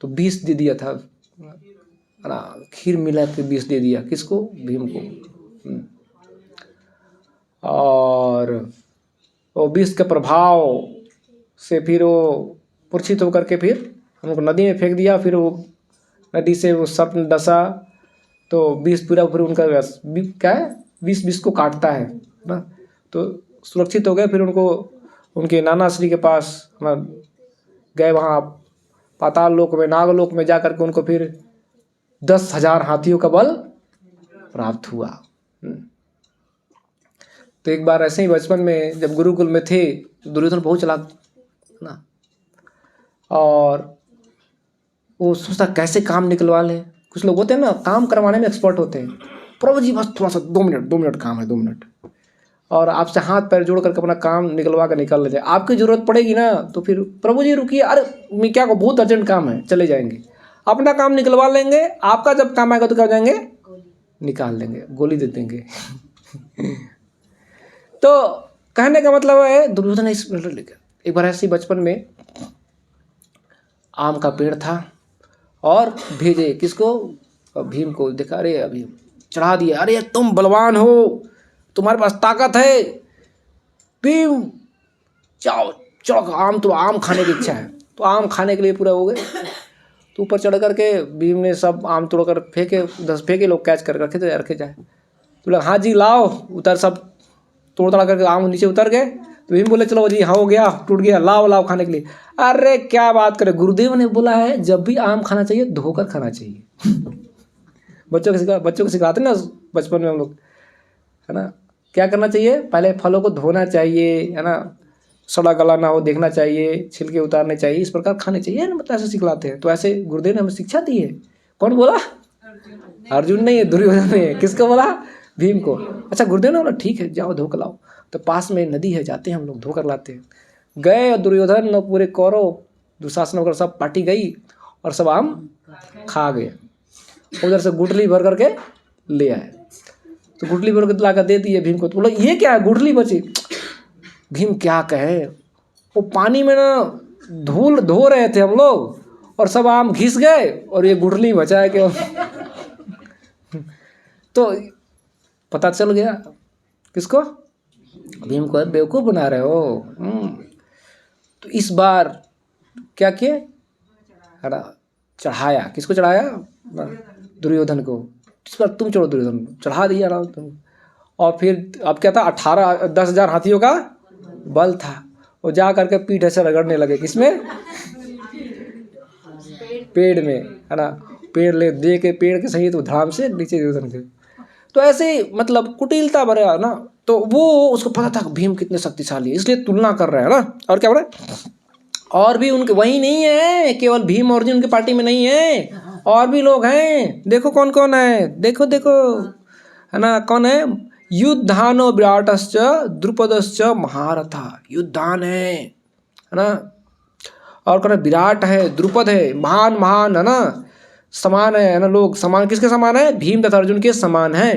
S1: तो 20 दे दिया था ना, खीर मिला के 20 दे दिया, किसको, भीम को। और वो 20 के प्रभाव से फिर वो मूर्छित होकर के फिर हमको नदी में फेंक दिया। फिर वो नदी से वो सर्प डसा तो 20 पूरा फिर उनका क्या है, 20 को काटता है ना। तो सुरक्षित हो गए। फिर उनको उनके नाना श्री के पास गए, वहाँ पाताल लोक में, नागलोक में जा करके उनको फिर 10,000 हाथियों का बल प्राप्त हुआ। तो एक बार ऐसे ही बचपन में जब गुरुकुल में थे, दुर्योधन बहुत चलाक ना, और वो सोचता कैसे काम निकलवा ले। कुछ लोग होते हैं ना, काम करवाने में एक्सपर्ट होते हैं। प्रभु जी बस थोड़ा सा 2 मिनट काम है, 2 मिनट, और आपसे हाथ पैर जोड़ करके अपना काम निकलवा कर निकल ले जाए। आपकी ज़रूरत पड़ेगी ना तो फिर प्रभु जी रुकिए, अरे मैं क्या, बहुत अर्जेंट काम है, चले जाएंगे, अपना काम निकलवा लेंगे, आपका जब काम आएगा तो क्या हो जाएंगे, निकाल लेंगे, गोली दे देंगे। तो कहने का मतलब है दुर्योधन इस लेकर एक बार ऐसे बचपन में आम का पेड़ था और भेजे किसको, भीम को। देखा, अरे अभी चढ़ा दिया, अरे तुम बलवान हो, तुम्हारे पास ताकत है, भीम जाओ चढ़ो, आम खाने की इच्छा है। तो आम खाने के लिए पूरा हो गए। तो ऊपर चढ़ करके भीम ने सब आम तोड़कर फेंके, 10 फेंके, लोग कैच कर रखे थे, रखे जाए। तो लोग हाँ जी लाओ, उतर, सब तोड़ तड़ा करके आम नीचे उतर गए। तो भीम बोले चलो जी हाँ हो गया, टूट गया, लाओ खाने के लिए। अरे क्या बात करे, गुरुदेव ने बोला है जब भी आम खाना चाहिए धोकर खाना चाहिए। बच्चों को सिखाते ना बचपन में हम लोग, है ना, क्या करना चाहिए, पहले फलों को धोना चाहिए, है ना, सड़ा गला ना हो देखना चाहिए, छिलके उतारने चाहिए, इस प्रकार खाने चाहिए ना, मतलब ऐसे सिखलाते हैं। तो ऐसे गुरुदेव ने हमें शिक्षा दी है। कौन बोला, अर्जुन नहीं है, दुर्योधन ने। किसको बोला, भीम को। अच्छा, गुरुदेव ने बोला ठीक है जाओ धो कर लाओ। तो पास में नदी है, जाते हैं हम लोग, धो कर लाते हैं। गए और दुर्योधन और पूरे कौरव, दुशासन वगैरह सब पार्टी गई और सब आम खा गए। उधर से गुठली भर करके ले आए। तो गुठली भर के ला कर दे दिए भीम को। तो बोला ये क्या है, गुठली बची। भीम क्या कहे, वो पानी में ना धूल धो रहे थे हम लोग और सब आम घिस गए और ये गुठली बचा है क्यों। तो पता चल गया किसको, भीम को बेवकूफ़ बना रहे हो। तो इस बार क्या किए, चढ़ाया, किसको चढ़ाया, दुर्योधन को। इस बार तुम चढ़ो, दुर्योधन चढ़ा दिया आराम तुम। और फिर अब क्या था, 10,000 हाथियों का बल था। वो जा करके पीठ ऐसे रगड़ने लगे, किसमें, पेड़ में, है ना, पेड़ ले दे के पेड़ के सही तो धड़ाम से नीचे दुर्योधन के। तो ऐसे मतलब कुटिलता भरा ना। तो वो उसको पता था भीम कितने शक्तिशाली है, इसलिए तुलना कर रहा है ना। और क्या बोला, और भी उनके वही नहीं है, केवल भीम और उनकी पार्टी में नहीं है, और भी लोग हैं। देखो कौन कौन है, देखो देखो, है ना, कौन है, युद्धानो विराटश्च द्रुपदश्च महारथा। युद्धान है ना, और कौन है, विराट है, द्रुपद है, महान महान, है ना, समान है ना, लोग समान, किसके समान है, भीम तथा अर्जुन के समान है।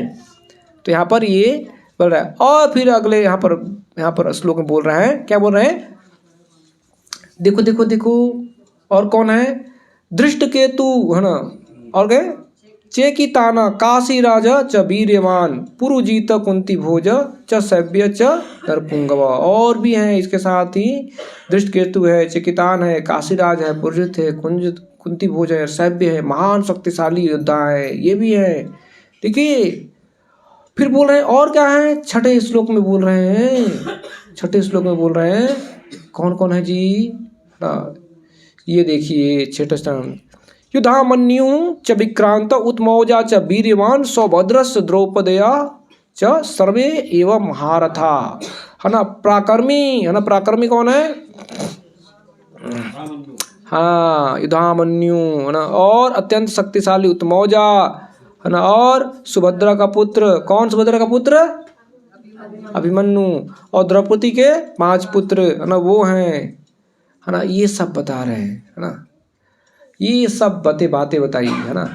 S1: तो यहाँ पर ये बोल रहा है। और फिर अगले यहाँ पर श्लोक में बोल रहा है, क्या बोल रहे हैं, देखो देखो देखो, और कौन है, धृष्टकेतु, है ना, और गए चेकिताना काशी राजा च वीर्यवान पुरुजीत कुंती भोज च सव्य च नरपुंगव। और भी हैं इसके साथ ही, धृष्टकेतु है, चेकितान है, काशीराज है, पुरुजित है, कुंती भोज है, सव्य है, महान शक्तिशाली योद्धा है, ये भी है। देखिए फिर बोल रहे हैं और क्या है, छठे श्लोक में बोल रहे हैं, छठे श्लोक में बोल रहे हैं कौन कौन है जी। ये देखिए छठे स्थान, युधामन्यु च विक्रांत उत्मौजा च वीर्यवान सौभद्रस्य द्रौपदया च सर्वे एवं महारथा। है ना, पराक्रमी, है ना, पराक्रमी कौन है? हाँ, युधामन्यु, है ना, और अत्यंत शक्तिशाली उत्मौजा, है ना, और सुभद्रा का पुत्र, कौन सुभद्रा का पुत्र? अभिमन्यु। और द्रौपदी के 5 पुत्र, है ना, वो हैं, है ना, ये सब बता रहे हैं, है ना, ये सब बातें बताई, है ना।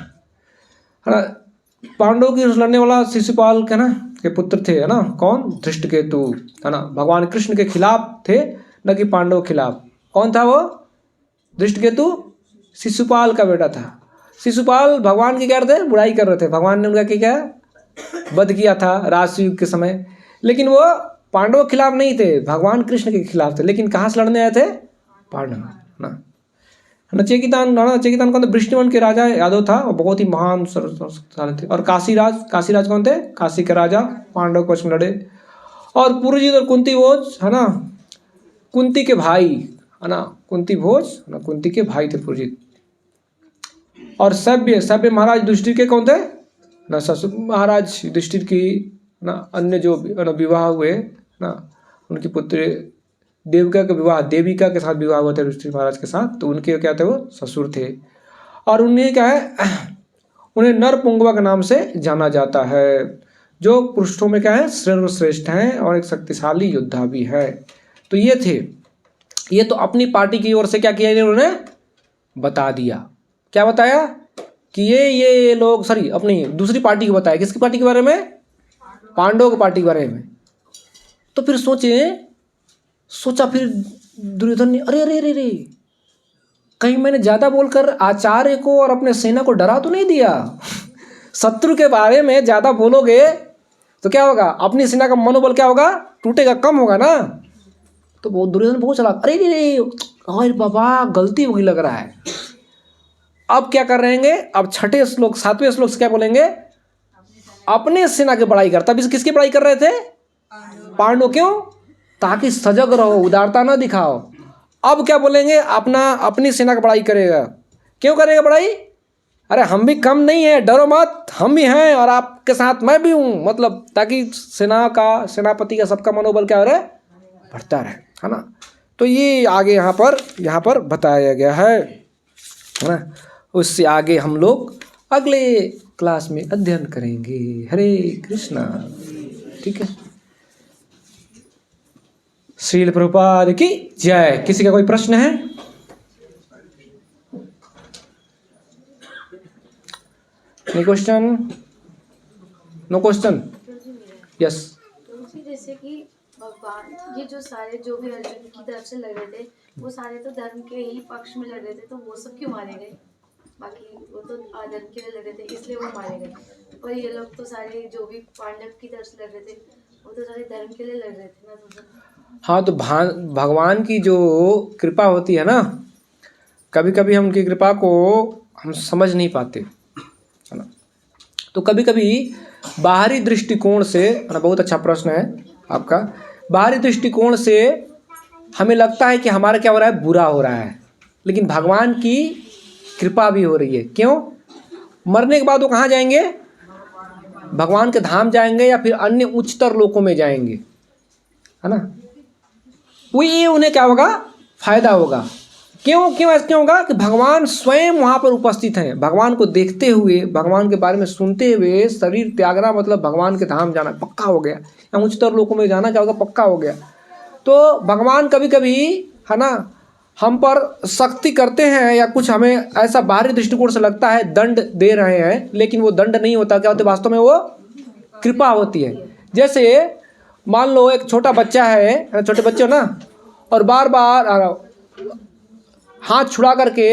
S1: पांडवों की लड़ने वाला शिशुपाल के ना के पुत्र थे, है ना, कौन? धृष्टकेतु, है ना, भगवान कृष्ण के खिलाफ थे, न कि पांडवों के खिलाफ। कौन था वो? धृष्टकेतु शिशुपाल का बेटा था। शिशुपाल भगवान की क्या थे? बुराई कर रहे थे। भगवान ने उनका क्या वध किया था राजयुग के समय, लेकिन वो पांडवों के खिलाफ नहीं थे, भगवान कृष्ण के खिलाफ थे। लेकिन कहाँ से लड़ने आए थे? पांडव, ना। चेकितान कौन थे? वृष्णिवन के राजा यादव था, और बहुत ही महान शक्तिशाली थे। और काशीराज कौन थे? काशी के राजा पांडव के पक्ष में लड़े। और पुरुजीत और कुंती भोज, है ना, कुंती के भाई, है ना, कुंती भोज, है ना, कुंती के भाई थे पुरुजीत। और सभ्य महाराज युधिष्ठिर के कौन थे? ना, ससुर महाराज युधिष्ठिर की, ना, अन्य जो विवाह हुए ना, उनकी पुत्री देविका के साथ विवाह हुआ था युधिष्ठिर महाराज के साथ, तो उनके क्या थे? वो ससुर थे। और उन्हें क्या है? उन्हें नरपुंगवा के नाम से जाना जाता है, जो पुरुषों में क्या है? सर्वश्रेष्ठ हैं और एक शक्तिशाली योद्धा भी है। तो ये थे, ये तो अपनी पार्टी की ओर से क्या किया इन्होंने? बता दिया। क्या बताया? कि ये लोग, सॉरी, अपनी दूसरी पार्टी को बताया। किसकी पार्टी के बारे में? पांडवों की पार्टी के बारे में। तो फिर सोचा फिर दुर्योधन ने, अरे अरे अरे अरे, कहीं मैंने ज्यादा बोलकर आचार्य को और अपने सेना को डरा तो नहीं दिया? शत्रु के बारे में ज्यादा बोलोगे तो क्या होगा? अपनी सेना का मनोबल क्या होगा? टूटेगा, कम होगा ना। तो वो दुर्योधन बहुत चला, अरे अरे बाबा, गलती होगी लग रहा है। अब क्या कर रहेंगे? अब 7वें श्लोक से क्या बोलेंगे? अपने सेना की बड़ाई करता। अभी किसकी बड़ाई कर रहे थे? पांडव। क्यों? ताकि सजग रहो, उदारता ना दिखाओ। अब क्या बोलेंगे? अपनी सेना की बड़ाई करेगा। क्यों करेगा बड़ाई? अरे हम भी कम नहीं है, डरो मत, हम भी हैं और आपके साथ मैं भी हूँ, मतलब ताकि सेनापति का सबका मनोबल क्या हो रहा है? बढ़ता रहे, है ना। तो ये आगे यहाँ पर बताया गया है ना। उससे आगे हम लोग अगले क्लास में अध्ययन करेंगे। हरे कृष्णा। ठीक है। श्रील प्रभुपाद की जय। किसी का कोई प्रश्न है? No question? No question? Yes.
S2: जैसे कि भगवान, ये जो सारे जो भी अर्जुन की तरफ से लड़ रहे थे, वो सारे तो धर्म के ही पक्ष में लड़ रहे थे, तो वो सब क्यों मारे गए? बाकी वो तो अधर्म के लिए लड़ रहे थे, इसलिए वो मारे गए। और ये लोग तो सारे जो भी पांडव की तरफ से लड़ रहे थे, वो तो सारे धर्म के लिए लड़ रहे थे ना। तो
S1: हाँ, तो भगवान की जो कृपा होती है ना, कभी कभी हम उनकी कृपा को हम समझ नहीं पाते, है ना। तो कभी कभी बाहरी दृष्टिकोण से, है ना, बहुत अच्छा प्रश्न है आपका। बाहरी दृष्टिकोण से हमें लगता है कि हमारा क्या हो रहा है? बुरा हो रहा है, लेकिन भगवान की कृपा भी हो रही है। क्यों? मरने के बाद वो कहाँ जाएंगे? भगवान के धाम जाएंगे या फिर अन्य उच्चतर लोकों में जाएंगे, है ना। वो ये उन्हें क्या होगा? फायदा होगा। क्यों ऐसा क्यों होगा? कि भगवान स्वयं वहाँ पर उपस्थित हैं। भगवान को देखते हुए, भगवान के बारे में सुनते हुए शरीर त्यागना मतलब भगवान के धाम जाना पक्का हो गया, या उच्चतर लोकों में जाना क्या होगा? पक्का हो गया। तो भगवान कभी कभी, है ना, हम पर सख्ती करते हैं या कुछ हमें ऐसा बाहरी दृष्टिकोण से लगता है दंड दे रहे हैं, लेकिन वो दंड नहीं होता। क्या होता है? वास्तव में वो कृपा होती है। जैसे मान लो एक छोटा बच्चा है, छोटे बच्चे हो ना, और बार बार हाथ छुड़ा करके,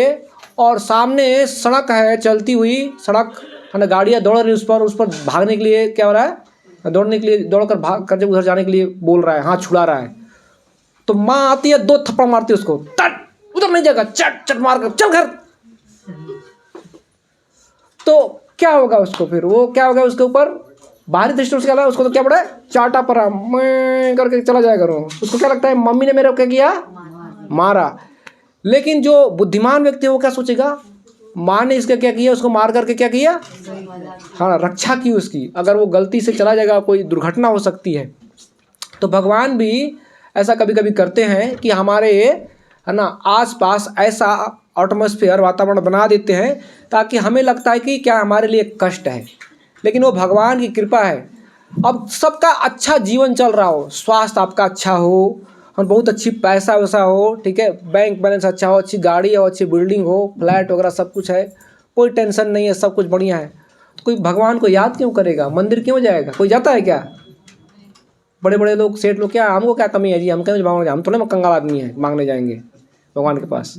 S1: और सामने सड़क है, चलती हुई सड़क, है ना, गाड़ियाँ दौड़ रही, उस पर भागने के लिए क्या हो रहा है? दौड़ने के लिए, दौड़कर भाग कर उधर जाने के लिए बोल रहा है, हाथ छुड़ा रहा है। तो माँ आती है, 2 थप्पड़ मारती है उसको, तट, उधर नहीं जाएगा, चट मार कर चल घर। तो क्या होगा उसको? फिर वो क्या होगा उसके ऊपर? बाहरी दृष्टि से क्या, उसको तो क्या पड़ा है? चाटा पड़ा, मैं करके चला जाएगा। उसको क्या लगता है? मम्मी ने मेरे को क्या किया? मारा। लेकिन जो बुद्धिमान व्यक्ति है वो क्या सोचेगा? माँ ने इसका क्या किया, उसको मार करके क्या किया, हाँ रक्षा की उसकी। अगर वो गलती से चला जाएगा कोई दुर्घटना हो सकती है। तो भगवान भी ऐसा कभी कभी करते हैं कि हमारे है ना आसपास ऐसा एटमॉस्फेयर वातावरण बना देते हैं ताकि हमें लगता है कि क्या हमारे लिए कष्ट है, लेकिन वो भगवान की कृपा है। अब सबका अच्छा जीवन चल रहा हो, स्वास्थ्य आपका अच्छा हो और बहुत अच्छी पैसा वैसा हो, ठीक है, बैंक बैलेंस अच्छा हो, अच्छी गाड़ी हो, अच्छी बिल्डिंग हो, फ्लैट वगैरह सब कुछ है, कोई टेंशन नहीं है, सब कुछ बढ़िया है, तो कोई भगवान को याद क्यों करेगा, मंदिर क्यों जाएगा, कोई जाता है क्या? बड़े बड़े लोग, सेठ लोग, क्या हमको क्या कमी है जी, हम क्यों मांगने, हम थोड़े कंगाल आदमी हैं मांगने जाएंगे भगवान के पास।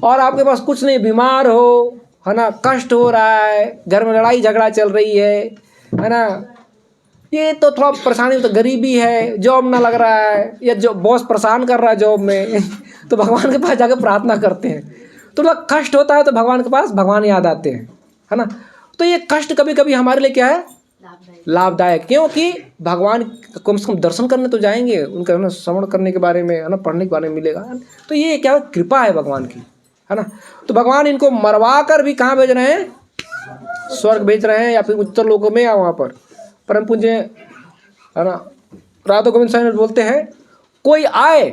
S1: और आपके पास कुछ नहीं, बीमार हो, है ना, कष्ट हो रहा है, घर में लड़ाई झगड़ा चल रही है ना, ये तो थोड़ा परेशानी, तो गरीबी है, जॉब ना लग रहा है, या जो बॉस परेशान कर रहा है जॉब में तो भगवान के पास जाकर प्रार्थना करते हैं। तो थोड़ा कष्ट होता है तो भगवान के पास भगवान याद आते हैं, है ना। तो ये कष्ट कभी कभी हमारे लिए क्या है, लाभदायक, क्योंकि भगवान कम से कम दर्शन करने तो जाएंगे, उनका है ना श्रवण करने के बारे में, है ना, पढ़ने के बारे में मिलेगा। तो ये क्या कृपा है भगवान की, है ना। तो भगवान इनको मरवा कर भी कहाँ भेज रहे हैं, स्वर्ग भेज रहे हैं, या फिर उत्तर लोकों में, या वहाँ पर परम पूज्य, है ना, राधा गोविंद साहब बोलते हैं, कोई आए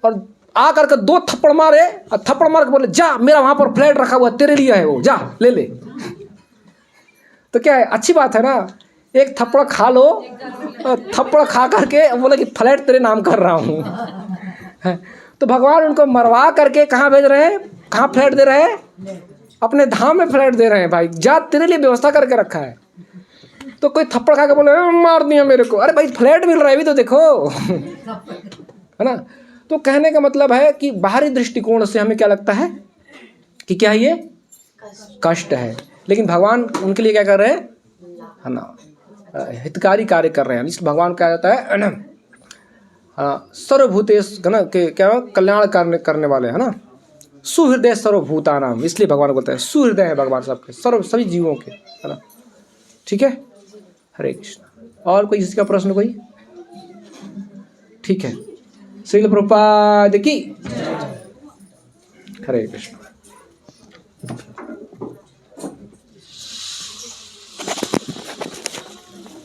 S1: और आ करके 2 थप्पड़ मारे और थप्पड़ मार के बोले जा, मेरा वहाँ पर फ्लैट रखा हुआ तेरे लिए है, वो जा ले ले। तो क्या है, अच्छी बात है ना, एक थप्पड़ खा लो, और थप्पड़ खा करके बोले कि फ्लैट तेरे नाम कर रहा हूँ तो भगवान उनको मरवा करके कहाँ भेज रहे हैं, कहाँ फ्लैट दे रहे हैं, अपने धाम में फ्लैट दे रहे हैं। भाई जा, तेरे लिए व्यवस्था करके रखा है। तो कोई थप्पड़ खा के बोले मार दिया मेरे को, अरे भाई फ्लैट मिल रहा है भी तो देखो है ना। तो कहने का मतलब है कि बाहरी दृष्टिकोण से हमें क्या लगता है कि क्या ये कष्ट है, लेकिन भगवान उनके लिए क्या कर रहे हैं, है ना, हितकारी कार्य कर रहे हैं। इसलिए भगवान क्या कहता है ना, सर्वभूतेश, है ना, कि क्या कल्याण करने वाले, है ना, सुहृदय सर्वभूतानाम, इसलिए भगवान बोलते हैं सुहृदय है भगवान सबके, सभी जीवों के, है ना। ठीक है, हरे कृष्ण। और कोई इसका प्रश्न कोई? ठीक है, श्रील प्रभुपाद की, हरे कृष्ण।